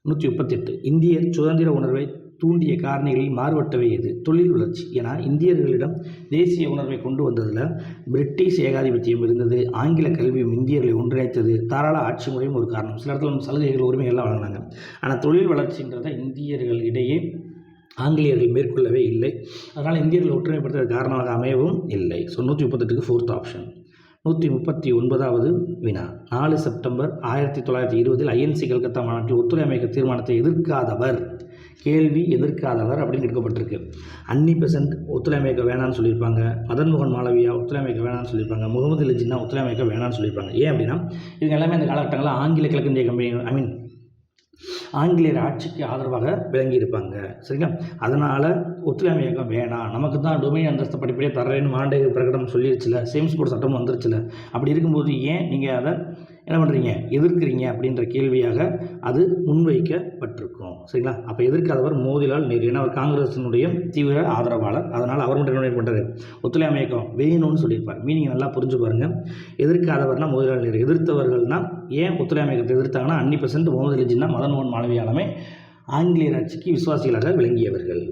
138 இந்தியர் சுதந்திர உணர்வை தூண்டிய காரணிகளில் மாறுபட்டவை எது? தொழில் வளர்ச்சி. ஏன்னா இந்தியர்களிடம் தேசிய உணர்வை கொண்டு வந்ததில் பிரிட்டிஷ் ஏகாதிபத்தியம் இருந்தது, ஆங்கில கல்வியும் இந்தியர்களை ஒன்றிணைத்தது, தாராள ஆட்சி முறையும் ஒரு காரணம். சில இடத்துல சலுகைகள் உரிமைகள்லாம் வழங்கினாங்க. ஆனால் தொழில் வளர்ச்சின்றதை இந்தியர்களிடையே ஆங்கிலேயர்கள் மேற்கொள்ளவே இல்லை. அதனால் இந்தியர்களை ஒற்றுமைப்படுத்த காரணமாக அமையவும் இல்லை. ஸோ 138க்கு ஃபோர்த் ஆப்ஷன். 139வது வினா 4 செப்டம்பர் 1920 ஐஎன்சி கல்கத்தா மாநாட்டில் ஒத்துழையாமை தீர்மானத்தை எதிர்க்காதவர். கேள்வி எதிர்க்காதவர் அப்படின்னு எடுக்கப்பட்டிருக்கு. அன்னி பெசன்ட் ஒத்துழையாமைக்க வேணான்னு சொல்லியிருப்பாங்க, மதன் மோகன் மாளவியா ஒத்துழையாமைக்க வேணான்னு சொல்லியிருப்பாங்க, முகமது அலி ஜின்னா ஒத்துழையாமைக்க வேணான்னு சொல்லியிருப்பாங்க. ஏன் அப்படின்னா இவங்க எல்லாமே அந்த காலகட்டங்களில் ஆங்கில கிழக்கிந்திய கம்பெனி ஆங்கிலேயர் ஆட்சிக்கு ஆதரவாக விளங்கியிருப்பாங்க. சரிங்களா? அதனால் ஒத்துழையாமை இயக்கம் வேணாம், நமக்கு தான் டொமைன் அந்தஸ்து படிப்படியாக தர்றேன்னு மாண்டே பிரகடனம் சொல்லிடுச்சுல, சேம்ஸ் போர்ட் சட்டம் வந்துருச்சுல, அப்படி இருக்கும்போது ஏன் நீங்கள் அதை என்ன பண்ணுறீங்க, எதிர்க்கிறீங்க அப்படின்ற கேள்வியாக அது முன்வைக்கப்பட்டிருக்கும். சரிங்களா? அப்போ எதிர்க்காதவர் மோதிலால் நேரு. ஏன்னா அவர் காங்கிரஸினுடைய தீவிர ஆதரவாளர். அதனால் அவர் மட்டும் என்ன பண்ணுறாரு, ஒத்துழையாமை இயக்கம் வேணும்னு சொல்லியிருப்பார். மீனிங் நல்லா புரிஞ்சு பாருங்கள். எதிர்க்காதவர்னா மோதிலால் நேரு, எதிர்த்தவர்கள்னால் ஏன் ஒத்துழையாமை இயக்கத்தை எதிர்த்தாங்கன்னா அன்னி% முகமது அலி ஜின்னா, மதன் மோகன் மாளவியாலுமே ஆங்கிலேயர் ஆட்சிக்கு விசுவாசிகளாக விளங்கியவர்கள்.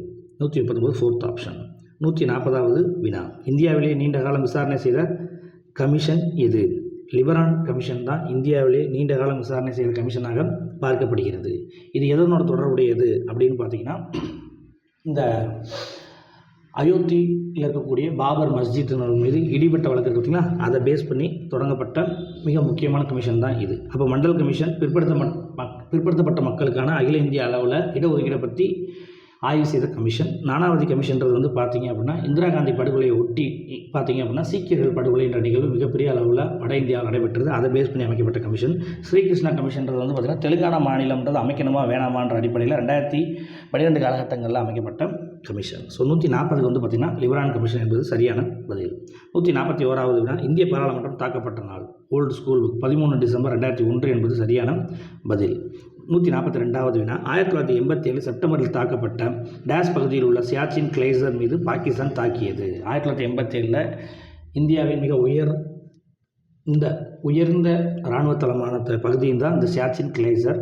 139 4th ஆப்ஷன். 140வது வினா, இந்தியாவிலேயே நீண்ட காலம் விசாரணை செய்த கமிஷன் எது? லிபரான் கமிஷன் தான் இந்தியாவிலே நீண்ட காலம் விசாரணை செய்த கமிஷனாக பார்க்கப்படுகிறது. இது எதனோட தொடர்புடையது அப்படின்னு பார்த்தீங்கன்னா, இந்த அயோத்தியில் இருக்கக்கூடிய பாபர் மஸ்ஜித் மீது இடிபட்ட வழக்கு பார்த்தீங்கன்னா, அதை பேஸ் பண்ணி தொடங்கப்பட்ட மிக முக்கியமான கமிஷன் தான் இது. அப்போ மண்டல் கமிஷன் பிற்படுத்தப்பட்ட மக்களுக்கான அகில இந்திய அளவில் இடஒதுக்கீடை பற்றி ஆய்வு செய்த கமிஷன். நானாவதி கமிஷன்றது வந்து பார்த்திங்க அப்படின்னா, இந்திரா காந்தி படுகொலையை ஒட்டி பார்த்திங்க அப்படின்னா சீக்கியர்கள் படுகொலை என்ற நிகழ்வு மிகப்பெரிய அளவில் வட இந்தியாவில் நடைபெற்றது. அதை பேஸ் பண்ணி அமைக்கப்பட்ட கமிஷன். ஸ்ரீகிருஷ்ணா கமிஷன்றது வந்து பார்த்திங்கன்னா தெலுங்கானா மாநிலம்ன்றது அமைக்கணுமா வேணாமான்ற அடிப்படையில் 2012 காலகட்டங்களில் அமைக்கப்பட்ட கமிஷன். ஸோ 140க்கு வந்து பார்த்திங்கன்னா லிபரான் கமிஷன் என்பது சரியான பதில். 141வது வினா, இந்திய பாராளுமன்றம் தாக்கப்பட்ட நாள். ஓல்டு ஸ்கூல் புக் 13 டிசம்பர் 2001 என்பது சரியான பதில். 142வது வினா, 1987 செப்டம்பரில் தாக்கப்பட்ட டேஷ் பகுதியில் உள்ள சியாச்சின் கிளேசர் மீது பாகிஸ்தான் தாக்கியது. 1987 இந்தியாவின் மிக உயர்ந்த இராணுவ தளமான பகுதியும் தான் இந்த சியாச்சின் கிளேசர்.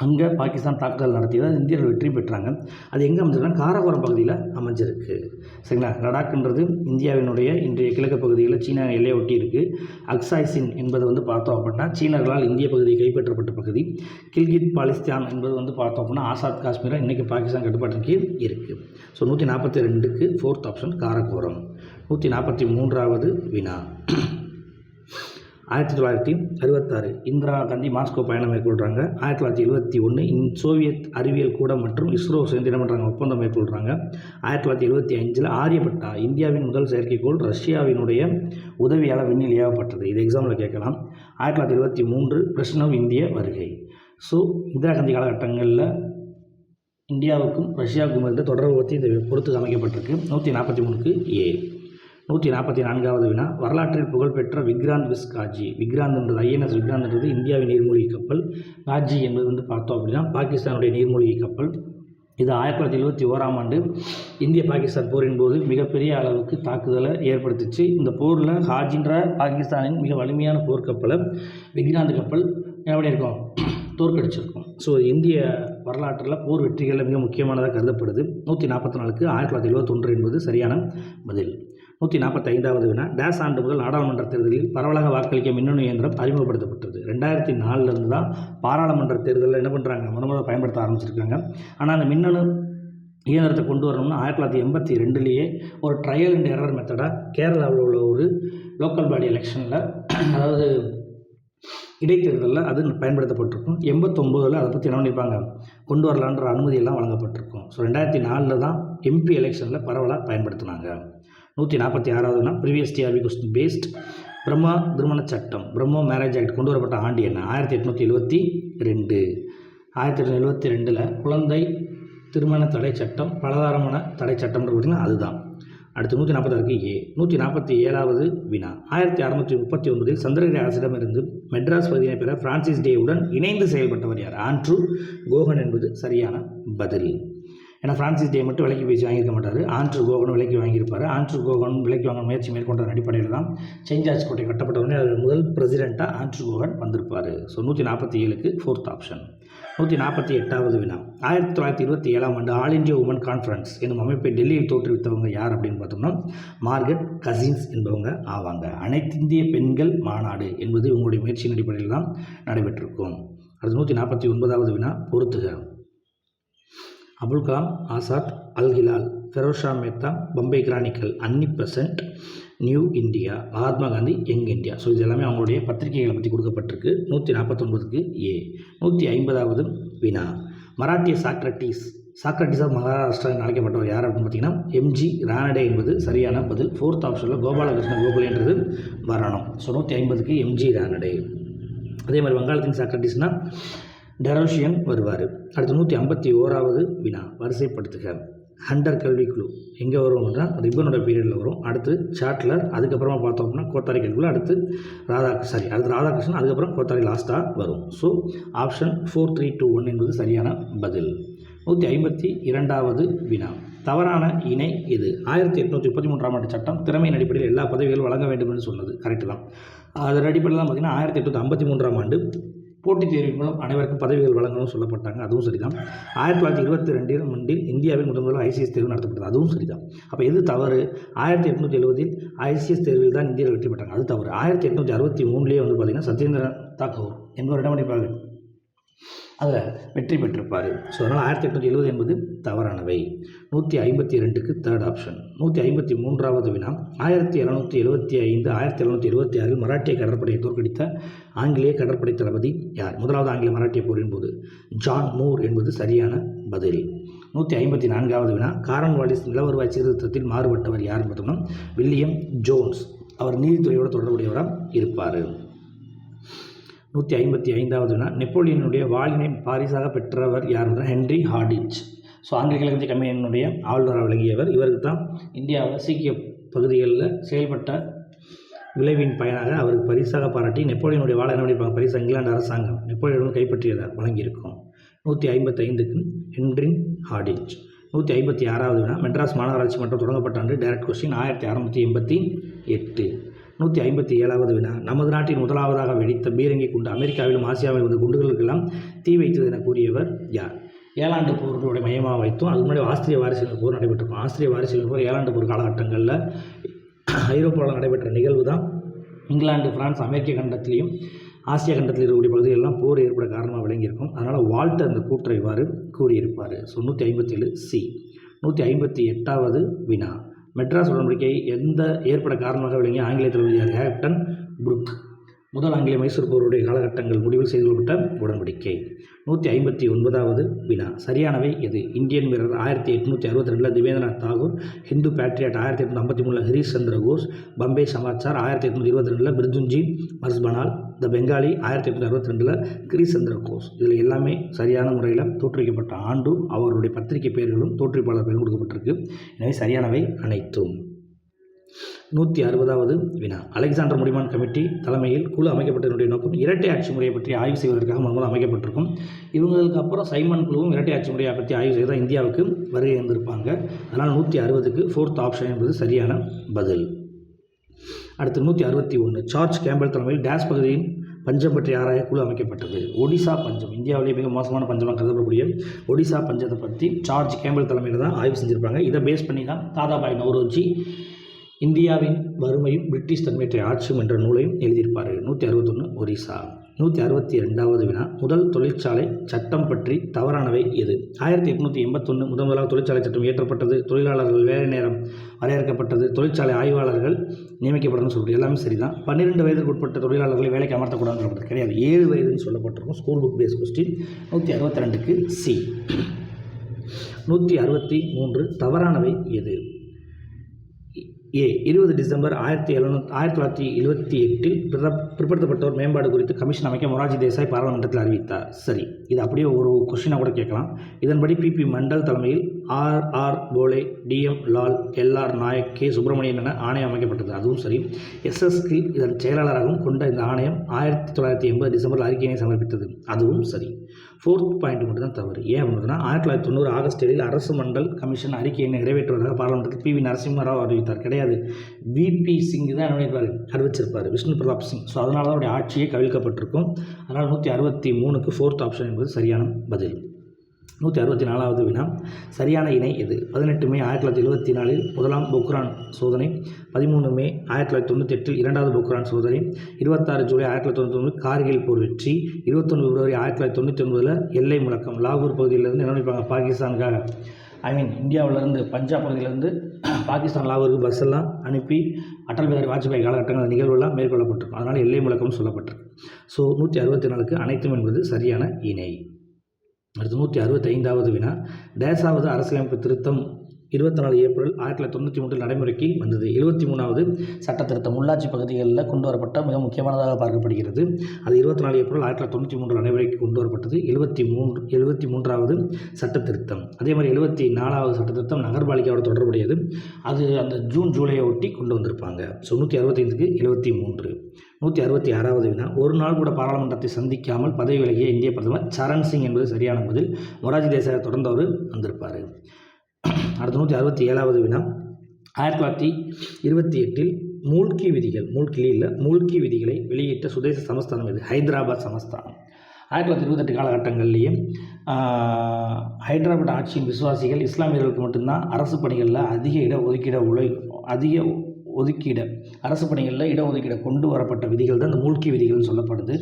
அங்கே பாகிஸ்தான் தாக்குதல் நடத்தியது. அது இந்தியர்கள் வெற்றி பெற்றாங்க. அது எங்கே அமைஞ்சிருக்குன்னா காராகோரம் பகுதியில் அமைஞ்சிருக்கு. சரிங்களா? லடாக்ன்றது இந்தியாவினுடைய இன்றைய கிழக்கு பகுதியில் சீனா எல்லையை ஒட்டி இருக்குது. அக்சாய்சின் என்பது வந்து பார்த்தோம் அப்படின்னா சீனர்களால் இந்திய பகுதியை கைப்பற்றப்பட்ட பகுதி. கில்கித் பாலிஸ்தான் என்பது வந்து பார்த்தோம் அப்படின்னா ஆசாத் காஷ்மீராக இன்றைக்கி பாகிஸ்தான் கட்டுப்பாட்டின் கீழ் இருக்குது. So 142க்கு 4th option Karakoram. 143வது வினா, 1966 இந்திரா காந்தி மாஸ்கோ பயணம் மேற்கொள்கிறாங்க. 1971 சோவியத் அறிவியல் கூடம் மற்றும் இஸ்ரோ சேர்ந்து என்ன பண்ணுறாங்க, ஒப்பந்தம் மேற்கொள்கிறாங்க. 1975 ஆரியப்பட்டா இந்தியாவின் முதல் செயற்கைக்கோள் ரஷ்யாவினுடைய உதவியால் விண்ணில் ஏவப்பட்டது. இது எக்ஸாமில் கேட்கலாம். 1973 பிரஷ்னவ் இந்திய வருகை. ஸோ இந்திரா காந்தி காலகட்டங்களில் இந்தியாவுக்கும் ரஷ்யாவுக்கும் இருந்த தொடர்பு பற்றி இதை பொறுத்து அமைக்கப்பட்டிருக்கு. 143க்கு ஏ. 144வது வினா, வரலாற்றில் புகழ்பெற்ற விக்ராந்த் காஜி. விக்ராந்த்ன்றது ஐஎன்எஸ் விக்ராந்த்ன்றது இந்தியாவின் நீர்மூழ்கி கப்பல். காஜி என்பது வந்து பார்த்தோம் அப்படின்னா பாகிஸ்தானுடைய நீர்மூழ்கி கப்பல். இது 1971ஆம் ஆண்டு இந்திய பாகிஸ்தான் போரின் போது மிகப்பெரிய அளவுக்கு தாக்குதலை ஏற்படுத்திச்சு. இந்த போரில் ஹாஜின்ற பாகிஸ்தானின் மிக வலிமையான போர்க்கப்பலை விக்ராந்த் கப்பல் எப்படி இருக்கும், தோற்கடிச்சிருக்கும். ஸோ இந்திய வரலாற்றில் போர் வெற்றிகளில் மிக முக்கியமானதாக கருதப்படுது. 144க்கு 1971 என்பது சரியான பதில். 145வது வினா, டேஸ் ஆண்டு முதல் நாடாளுமன்ற தேர்தலில் பரவலாக வாக்களிக்க மின்னணு இயந்திரம் அறிமுகப்படுத்தப்பட்டது. 2004 தான் பாராளுமன்ற தேர்தலில் என்ன பண்ணுறாங்க, முதல்ல பயன்படுத்த ஆரம்பிச்சிருக்காங்க. ஆனால் அந்த மின்னணு இயந்திரத்தை கொண்டு வரணும்னா 1982 ஒரு ட்ரையல் அண்ட் எரர் மெத்தடாக கேரளாவில் உள்ள ஒரு லோக்கல் பாடி எலெக்ஷனில், அதாவது இடைத்தேர்தலில் அது பயன்படுத்தப்பட்டிருக்கும். 89 அதை பற்றி என்ன பண்ணியிருப்பாங்க, கொண்டு வரலான்ற அனுமதியெல்லாம் வழங்கப்பட்டிருக்கும். ஸோ 2004 தான் எம்பி எலெக்ஷனில் பரவலாக பயன்படுத்தினாங்க. 146வது previous TRB question based. Brahma திருமண சட்டம், பிரம்மோ மேரேஜ் ஆக்ட் கொண்டு வரப்பட்ட ஆண்டு என்ன? 1872. 1872 குழந்தை திருமண தடை சட்டம், பலதாரமான தடை சட்டம்ன்ற பார்த்திங்கன்னா அதுதான். அடுத்து 146க்கு ஏ. 147வது வினா, 1639 சந்திரகிரி அரசிடமிருந்து மெட்ராஸ் பகுதியை பெற பிரான்சிஸ் டேவுடன் இணைந்து செயல்பட்டவர் யார்? ஆண்ட்ரூ கோகன் என்பது சரியான பதில். ஏன்னா பிரான்சிஸ் டே மட்டும் விலைக்கு பேசி வாங்கியிருக்க மாட்டார், ஆண்ட்ரூ கோகனும் விலைக்கு வாங்கியிருப்பார். ஆண்ட்ரூ கோகன் விலைக்கு வாங்க முயற்சி மேற்கொண்ட அடிப்படையில் தான் செயின்ட் ஜார்ஜ் கோட்டை கட்டப்பட்டவுடனே அது முதல் பிரசிடெண்ட்டாக ஆண்ட்ரூ கோகன் வந்திருப்பார். So 147க்கு 4th option. 148வது வினா, 1927ஆம் ஆண்டு ஆல் இண்டியா உமன் கான்ஃபரன்ஸ் என்னும் அமைப்பை டெல்லியில் தோற்றுவித்தவங்க யார் அப்படின்னு பார்த்தோம்னா மார்கரெட் கசின்ஸ் என்பவங்க ஆவாங்க. அனைத்திந்திய பெண்கள் மாநாடு என்பது உங்களுடைய முயற்சியின் அடிப்படையில் தான் நடைபெற்றிருக்கும். அடுத்து 149வது வினா பொறுத்துக. அபுல் கலாம் ஆசாத், அல் Hilal, Pherozeshah Mehta, Bombay Chronicle, Annie Besant, New India, Mahatma Gandhi, Young India. So இது எல்லாமே அவங்களுடைய பத்திரிகைகளை பற்றி கொடுக்கப்பட்டிருக்கு. 149க்கு ஏ. 150வது வினா, மராட்டிய சாக்ரட்டிஸ் ஆஃப் மகாராஷ்டிரா அழைக்கப்பட்டவர் யார் அப்படின்னு பார்த்தீங்கன்னா எம்ஜி ரானடே என்பது சரியான பதில். 4th ஆப்ஷனில் கோபாலகிருஷ்ண கோகலேன்றது வரணும். ஸோ 150க்கு எம்ஜி ரானடே. அதே மாதிரி வங்காளத்தின் சாக்ரட்டிஸ்னால் டெரோஷியன் வருவார். அடுத்து 151வது வினா வரிசைப்படுத்துக. ஹண்டர் கல்விக்குழு எங்கே வரும் அப்படின்னா ரிப்பனோட பீரியடில் வரும். அடுத்து சாட்லர், அதுக்கப்புறமா பார்த்தோம் அப்படின்னா கோத்தாரி கல்விக்குழு, அடுத்து ராதாகிருஷ்ணன், அதுக்கப்புறம் கோத்தாரி லாஸ்ட்டாக வரும். ஸோ ஆப்ஷன் 4, 3, 2, 1 என்பது சரியான பதில். 152வது வினா. தவறான இணை எது? 1833ஆம் ஆண்டு சட்டம் திறமையின் அடிப்படையில் எல்லா பதவிகளும் வழங்க வேண்டும் என்று சொன்னது. கரெக்டு தான். அதன் அடிப்படையில் தான் பார்த்திங்கன்னா 1853ஆம் ஆண்டு போட்டித் தேர்வின் மூலம் அனைவருக்கும் பதவிகள் வழங்கணும்னு சொல்லப்பட்டாங்க. அதுவும் சரிதான். 1922 இந்தியாவில் முதல் ஐசிஎஸ் தேர்வு நடத்தப்பட்டது. அதுவும் சரிதான். அப்போ எது தவறு? 1870 ஐசிஎஸ் தேர்வில் தான் இந்தியாவில் வெற்றி பெற்றாங்க. அது தவறு. 1863 வந்து பார்த்திங்கன்னா சத்யேந்திர தாக்கூர் என்பவரிடம் பண்ணிப்பாங்க, அதில் வெற்றி பெற்றிருப்பார். ஸோ அதனால் 1870 என்பது தவறானவை. 152க்கு தேர்ட் ஆப்ஷன். 153வது வினா. 1775 1776 மராட்டிய கடற்படையை தோற்கடித்த ஆங்கிலேய கடற்படை தளபதி யார்? முதலாவது ஆங்கில மராட்டிய போரின் போது ஜான் மூர் என்பது சரியான பதில். 154வது வினா. காரன்வாலிஸ் நிலவருவாய் சீர்திருத்தத்தில் மாறுபட்டவர் யார் பார்த்தோம்னா வில்லியம் ஜோன்ஸ். அவர் நீதித்துறையோடு தொடர்புடையவராக இருப்பார். 155வது வினா. நெப்போலியனுடைய வாளினை பாரிசாக பெற்றவர் யார்? Henry Hardinge. ஸோ ஆங்கில கிழக்கிந்திய கம்பெனியினுடைய ஆளுநராக விளங்கியவர். இவருக்கு தான் இந்தியாவில் சீக்கிய பகுதிகளில் செயல்பட்ட விளைவின் பயனாக அவருக்கு பரிசாக பாராட்டி நெப்போலியனுடைய வாழை என்ன பண்ணியிருப்பாங்க? பரிசு இங்கிலாந்து அரசாங்கம் நெப்போலியனுடன் கைப்பற்றியதை வழங்கியிருக்கும். 155க்கு ஹென்றி ஹார்டிஞ்ச். 156வது வினா. மெட்ராஸ் மாநகராட்சி மன்றம் தொடங்கப்பட்ட ஆண்டு. Direct question 1688. 157வது வினா. நமது நாட்டின் முதலாவதாக வெடித்த பீரங்கி குண்டு அமெரிக்காவிலும் ஆசியாவிலும் வந்த குண்டுகளுக்கெல்லாம் தீ வைத்தது என கூறியவர் யார்? 7 ஆண்டு போர்களுடைய மையமாக வைத்தும் அதுக்கு முன்னாடி ஆஸ்திரிய வாரிசுகள் போர் நடைபெற்றிருக்கும். ஆஸ்திரிய வாரிசுகள் போர் 7 ஆண்டு போர் காலகட்டங்களில் ஐரோப்பாவில் நடைபெற்ற நிகழ்வு தான். இங்கிலாந்து, பிரான்ஸ், அமெரிக்க கண்டத்திலையும் ஆசியா கண்டத்தில் இருக்கக்கூடிய பகுதிகளெல்லாம் போர் ஏற்பட காரணமாக விளங்கியிருக்கும். அதனால் வால்டர் அந்த கூற்றை இவ்வாறு கூறியிருப்பார். So 157 C. 158வது வினா. மெட்ராஸ் உடன்படிக்கை ஏற்பட காரணமாக விளங்கிய ஆங்கிலேய தளபதி கேப்டன் புரூக். முதல் ஆங்கிலேய மைசூர் போருடைய காலகட்டங்கள் முடிவில் செய்து கொள்ளப்பட்ட உடன்படிக்கை. 159வது வினா. சரியானவை எது? இந்தியன் வீரர் 1862 திவேந்திரநாத் தாகூர். ஹிந்து பேட்ரியாட் 1853 ஹரிஷ் சந்திர கோஷ். பம்பே சமாச்சார் 1822 பிர்ஜுன்ஜி மஸ்பனால். த பெங்காலி 1862 கிரீஷ் சந்திர கோஷ். இதில் எல்லாமே சரியான முறையில் தோற்றுவிக்கப்பட்ட ஆண்டும் அவருடைய பத்திரிகை பெயர்களும் தோற்றுவிப்பாளர் பெயர் கொடுக்கப்பட்டிருக்கு. எனவே சரியானவை அனைத்தும். 160வது வினா. அலெக்சாண்டர் முடிமான் கமிட்டி தலைமையில் குழு அமைக்கப்பட்டதனுடைய நோக்கம் இரட்டை ஆட்சி முறையை பற்றி ஆய்வு செய்வதற்காக முதல்ல அமைக்கப்பட்டிருக்கும். இவங்களுக்கு அப்புறம் சைமன் குழுவும் இரட்டை ஆட்சி முறையை பற்றி ஆய்வு செய்து தான் இந்தியாவுக்கு வருகை இருந்திருப்பாங்க. அதனால் 160க்கு 4th ஆப்ஷன் என்பது சரியான பதில். அடுத்து 161. சார்ஜ் கேம்பல் தலைமையில் டேஸ் பகுதியின் பஞ்சம் பற்றி ஆராய குழு அமைக்கப்பட்டது. ஒடிசா பஞ்சம், இந்தியாவிலேயே மிக மோசமான பஞ்சமாக கருதப்படக்கூடிய ஒடிசா பஞ்சத்தை பற்றி சார்ஜ் கேம்பல் தலைமையில் தான் ஆய்வு செஞ்சுருப்பாங்க. இதை பேஸ் பண்ணி தான் தாதாபாய் நவ்ரோஜி இந்தியாவின் வறுமையும் பிரிட்டிஷ் தன்மையற்ற ஆட்சியும் என்ற நூலையும் எழுதியிருப்பார். 161 ஒரிசா. 162வது வினா. முதல் தொழிற்சாலை சட்டம் பற்றி தவறானவை எது? 1881 முதலாக தொழிற்சாலை சட்டம் இயற்றப்பட்டது. தொழிலாளர்கள் வேலை நேரம் வரையறுக்கப்பட்டது. தொழிற்சாலை ஆய்வாளர்கள் நியமிக்கப்படணும்னு சொல்லிட்டு எல்லாமே சரிதான். 12 வயதுக்கு உட்பட்ட தொழிலாளர்களை வேலைக்கு அமர்த்தக்கூடாதுன்னு சொல்லப்பட்டது கிடையாது. 7 வயதுன்னு சொல்லப்பட்டிருக்கும். School book base question. 162க்கு சி. 163 தவறானவை எது? ஏ. 20 டிசம்பர் 1978 பிற்படுத்தப்பட்டோர் மேம்பாடு குறித்து கமிஷன் அமைக்க மொரார்ஜி தேசாய் பாராளுமன்றத்தில் அறிவித்தார். சரி, இது அப்படியே ஒரு கொஸ்டினாக கூட கேட்கலாம். இதன்படி பி மண்டல் தலைமையில் ஆர் போலே, DM Lal, LR Naik, K Subramanian என ஆணையம் அமைக்கப்பட்டது. அதுவும் சரி. SS கில் இதன் செயலாளராகவும் கொண்ட இந்த ஆணையம் 1980 டிசம்பரில் அறிக்கையினை சமர்ப்பித்தது. அதுவும் சரி. 4th பாயிண்ட் மட்டும் தான் தவறு. ஏன் அப்படின்னா 1990 ஆகஸ்ட் 7 அரசு மண்டல் கமிஷன் அறிக்கையை நிறைவேற்றுவதாக பாராளுமன்றத்தில் PV நரசிம்மராவ் அறிவித்தார். கிடையாது, VP சிங் தான் என்ன அறிவிச்சிருப்பார், விஷ்ணு பிரதாப் சிங். ஸோ அதனால தான் அவருடைய ஆட்சியை கவிழ்க்கப்பட்டிருக்கும். அதனால் 163க்கு 4th ஆப்ஷன் என்பது சரியான பதில். 164வது வினா. சரியான இணை எது? 18 மே 1974 முதலாம் பொக்ரான் சோதனை. 13 மே 1998 இரண்டாவது பொக்ரான் சோதனை. 26 ஜூலை 1999 கார்கில் போர் வெற்றி. 21 பிப்ரவரி 1999 எல்லை முழக்கம். லாகூர் பகுதியிலிருந்து என்ன நினைப்பாங்க, பாகிஸ்தானுக்காக இந்தியாவிலேருந்து பஞ்சாப் பகுதியிலேருந்து பாகிஸ்தான் லாகூருக்கு பஸ் எல்லாம் அனுப்பி அடல் பிஹாரி வாஜ்பாய் காலகட்டங்கள் நிகழ்வுலாம் மேற்கொள்ளப்பட்டிருக்கும். அதனால் எல்லை முழக்கம்னு சொல்லப்பட்டிருக்கு. ஸோ 164க்கு அனைத்தும் என்பது சரியான இணை. அடுத்து 165வது வினா. டேஸாவது அரசியலமைப்பு திருத்தம் 24 ஏப்ரல் 1993 நடைமுறைக்கு வந்தது. 73வது சட்ட திருத்தம் உள்ளாட்சி பகுதிகளில் கொண்டு வரப்பட்ட மிக முக்கியமானதாக பார்க்கப்படுகிறது. அது 24 ஏப்ரல் 1993 நடைமுறைக்கு கொண்டு வரப்பட்டது. 73வது சட்ட திருத்தம். அதே மாதிரி 74வது சட்ட திருத்தம் நகர்பாலிக்காவோட தொடர்புடையது. அது அந்த ஜூன் ஜூலையை ஒட்டி கொண்டு வந்திருப்பாங்க. ஸோ 165க்கு 73. 166வது வினா, ஒரு நாள் கூட பாராளுமன்றத்தை சந்திக்காமல் பதவி விலகிய இந்திய பிரதமர் சரண் சிங் என்பது சரியான பதில். மொரார்ஜி தேசாயை தொடர்ந்து அவர் வந்திருப்பார். அடுத்து 167வது வினா, 1928 மூல்கி விதிகளை வெளியிட்ட சுதேச சமஸ்தானம் இது. ஹைதராபாத் சமஸ்தானம். 1928 காலகட்டங்கள்லேயே ஹைதராபாத் ஆட்சியின் விசுவாசிகள் இஸ்லாமியர்களுக்கு மட்டும்தான் அரசு பணிகளில் அதிக ஒதுக்கீடு அரசு பணிகளில் இடஒதுக்கீடு கொண்டு வரப்பட்ட விதிகள் தான் இந்த மூல்கி விதிகள்னு சொல்லப்படுது.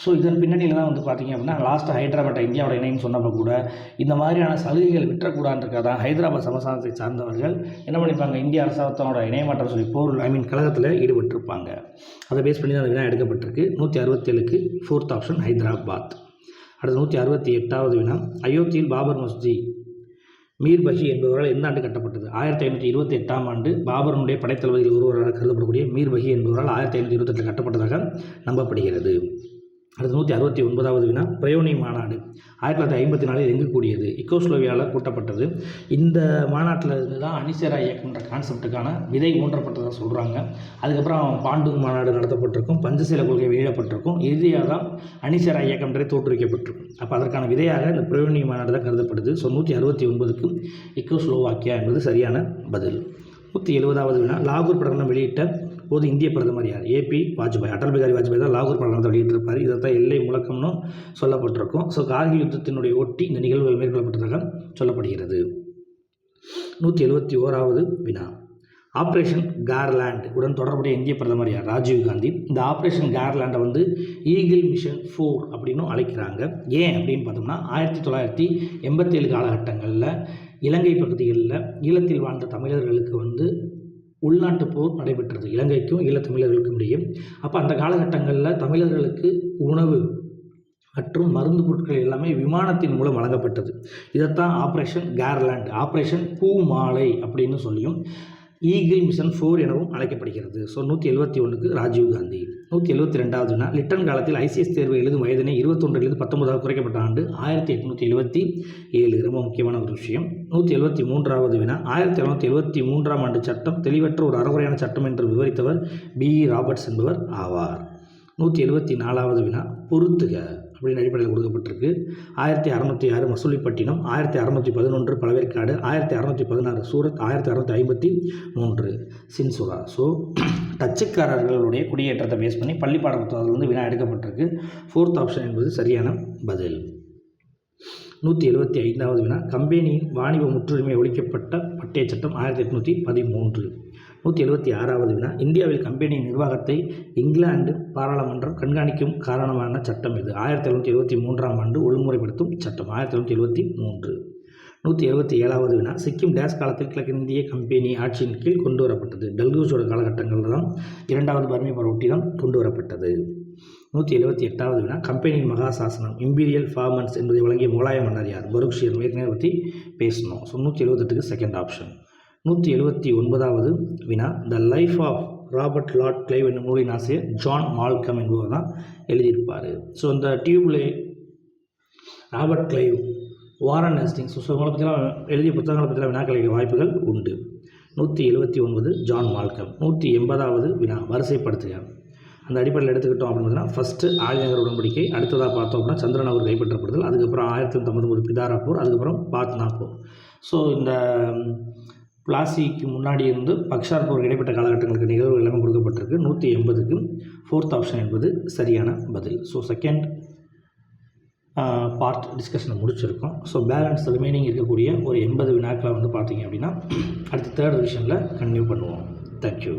ஸோ இதன் பின்னணியில் தான் பார்த்திங்க அப்படின்னா லாஸ்ட்டாக ஹைதராபாத்தை இந்தியாவோட இணைன்னு சொன்னப்போ கூட இந்த மாதிரியான சலுகைகள் விட்டுறக்கூடாதுன்றக்காக தான் ஹைதராபாத் சமஸ்தானத்தை சார்ந்தவர்கள் என்ன பண்ணிப்பாங்க, இந்திய அரசாங்கத்தோட இணையமாற்றம் சொல்லி கழகத்தில் ஈடுபட்டிருப்பாங்க. அதை பேஸ் பண்ணி தான் வினா எடுக்கப்பட்டிருக்கு. 167க்கு 4th ஆப்ஷன் ஹைதராபாத். அடுத்து 168வது வினா, அயோத்தியில் பாபர் மஸ்ஜித் மீர் பகி என்பவரால் எந்த ஆண்டு கட்டப்பட்டது? 1528ஆம் ஆண்டு. பாபருடைய படைத்தளபதியில் ஒருவராக கருதப்படக்கூடிய மீர் பகி என்பவரால் 1528 கட்டப்பட்டதாக நம்பப்படுகிறது. அடுத்து 169வது வினா, பிரயோனி மாநாடு 1954 எங்கு கூடியது? இக்கோஸ்லோவியாவில் கூட்டப்பட்டது. இந்த மாநாட்டில் இருந்து தான் அணிசேரா இயக்கம்ன்ற கான்செப்டுக்கான விதை ஊன்றப்பட்டதாக சொல்கிறாங்க. அதுக்கப்புறம் பாண்டூர் மாநாடு நடத்தப்பட்டிருக்கும், பஞ்சசீல கொள்கை வெளியிடப்பட்டிருக்கும், இறுதியாக தான் அணிசேரா இயக்கம்ன்றே தோற்றுவிக்கப்பட்டிருக்கும். அப்போ அதற்கான விதையாக இந்த பிரயோனி மாநாடு தான் கருதப்படுது. ஸோ 169க்கு இக்கோஸ்லோவாக்கியா என்பது சரியான பதில். 170வது வினா, லாகூர் பிரகடனம் வெளியிட்ட போது இந்திய பிரதமர் யார்? ஏபி வாஜ்பாய். அடல் பிகாரி வாஜ்பாய் தான் லாகூர் பிரகடனத்தை வெளியிட்டிருப்பார். இதை தான் எல்லை முழக்கம்னு சொல்லப்பட்டிருக்கும். ஸோ கார்கில் யுத்தத்தினுடைய ஒட்டி இந்த நிகழ்வுகள் மேற்கொள்ளப்பட்டதாக சொல்லப்படுகிறது. 171வது வினா, ஆப்ரேஷன் கார்லேண்ட் உடன் தொடர்புடைய இந்திய பிரதமர் யார்? ராஜீவ்காந்தி. இந்த ஆப்ரேஷன் கார்லேண்டை ஈகிள் மிஷன் 4 அப்படின்னு அழைக்கிறாங்க. ஏன் அப்படின்னு பார்த்தோம்னா 1987 காலகட்டங்களில் இலங்கை பகுதிகளில் ஈழத்தில் வாழ்ந்த தமிழர்களுக்கு உள்நாட்டு போர் நடைபெற்றது, இலங்கைக்கும் ஈழத்தமிழர்களுக்கும் இடையே. அப்போ அந்த காலகட்டங்களில் தமிழர்களுக்கு உணவு மற்றும் மருந்து பொருட்கள் எல்லாமே விமானத்தின் மூலம் வழங்கப்பட்டது. இதைத்தான் ஆப்ரேஷன் கார்லேண்ட், ஆப்ரேஷன் பூமாலை அப்படின்னு சொல்லியும் ஈகிள் மிஷன் 4 எனவும் அழைக்கப்படுகிறது. ஸோ 171க்கு ராஜீவ்காந்தி. 172வது வினா, லிட்டன் காலத்தில் ஐசிஎஸ் தேர்வு எழுதும் வயதினை 21 19 குறைக்கப்பட்ட ஆண்டு 1877. ரொம்ப முக்கியமான ஒரு விஷயம். 173வது வினா, 1773ஆம் ஆண்டு சட்டம் தெளிவற்ற ஒரு அறகுறையான சட்டம் என்று விவரித்தவர் B.E. ராபர்ட்ஸ் என்பவர் ஆவார். 174வது வினா, பொறுத்துக அப்படின்னு அடிப்படையில் கொடுக்கப்பட்டிருக்கு. 1606 மசூலிப்பட்டினம், 1611 பழவேற்காடு, 1616 சூரத், 1653 சின்சுரா. ஸோ டச்சுக்காரர்களுடைய குடியேற்றத்தை பேஸ் பண்ணி பள்ளி பாட புத்தகத்தில் வினா எடுக்கப்பட்டிருக்கு. 4th ஆப்ஷன் என்பது சரியான பதில். 175வது வினா, கம்பெனியின் வாணிப முற்றுரிமை ஒழிக்கப்பட்ட பட்டய சட்டம் 1813. 176வது வினா, இந்தியாவில் கம்பெனியின் நிர்வாகத்தை இங்கிலாந்து பாராளுமன்றம் கண்காணிக்கும் காரணமான சட்டம் இது. 1773ஆம் ஆண்டு ஒழுங்குமுறைப்படுத்தும் சட்டம் 1773. 177வது வினா, சிக்கிம் டேஸ் காலத்தில் கிழக்கிந்திய கம்பெனி ஆட்சியின் கீழ் கொண்டு வரப்பட்டது. டல்கூஸோட காலகட்டங்களில் தான் 2வது பர்மிய போர் ஒட்டி தான் கொண்டு வரப்பட்டது. 178வது வினா, கம்பெனியின் மகா சாசனம் இம்பீரியல் ஃபார்மன்ஸ் என்பதை வழங்கிய முகலாய மன்னர் யார்? பரூக்ஷியர். ஏற்கனவே பற்றி பேசணும். So 178க்கு 2nd option. 179வது வினா, the life of Robert Lord Clive என்னும் நூலின் ஆசிரியர் ஜான் மால்கம் என்பவர் தான் எழுதியிருப்பார். ஸோ இந்த Dupleix Robert Clive, Warren Hastings, so இவங்களை பற்றிலாம் எழுதிய புத்தகங்களை பற்றிலாம் வினாக்கள் கேட்க வாய்ப்புகள் உண்டு. 179 ஜான் மால்கம். 180வது வினா, வரிசைப்படுத்துக. அந்த அடிப்படையில் எடுத்துக்கிட்டோம் அப்படின்னு ஃபஸ்ட்டு ஆலிநகர் உடன்படிக்கை, அடுத்ததாக பார்த்தோம் அப்படின்னா சந்திரநகர் கைப்பற்றப்படுதல், அதுக்கப்புறம் 1959 பிதாரா போர், அதுக்கப்புறம் பாத்னா போர். ஸோ இந்த பிளாசிக்கு முன்னாடி இருந்து பக்ஷார் போர் இடைப்பட்ட காலகட்டங்களுக்கு நிகழ்வு எல்லாமே கொடுக்கப்பட்டிருக்கு. 180க்கு 4th ஆப்ஷன் என்பது சரியான பதில். ஸோ செகண்ட் பார்ட் டிஸ்கஷனை முடிச்சிருக்கோம். ஸோ பேலன்ஸ் ரிமைனிங் இருக்கக்கூடிய ஒரு 80 வினாக்களை பார்த்தீங்க அப்படின்னா அடுத்த 3rd ரிவிஷனில் கன்டினியூ பண்ணுவோம். தேங்க்யூ.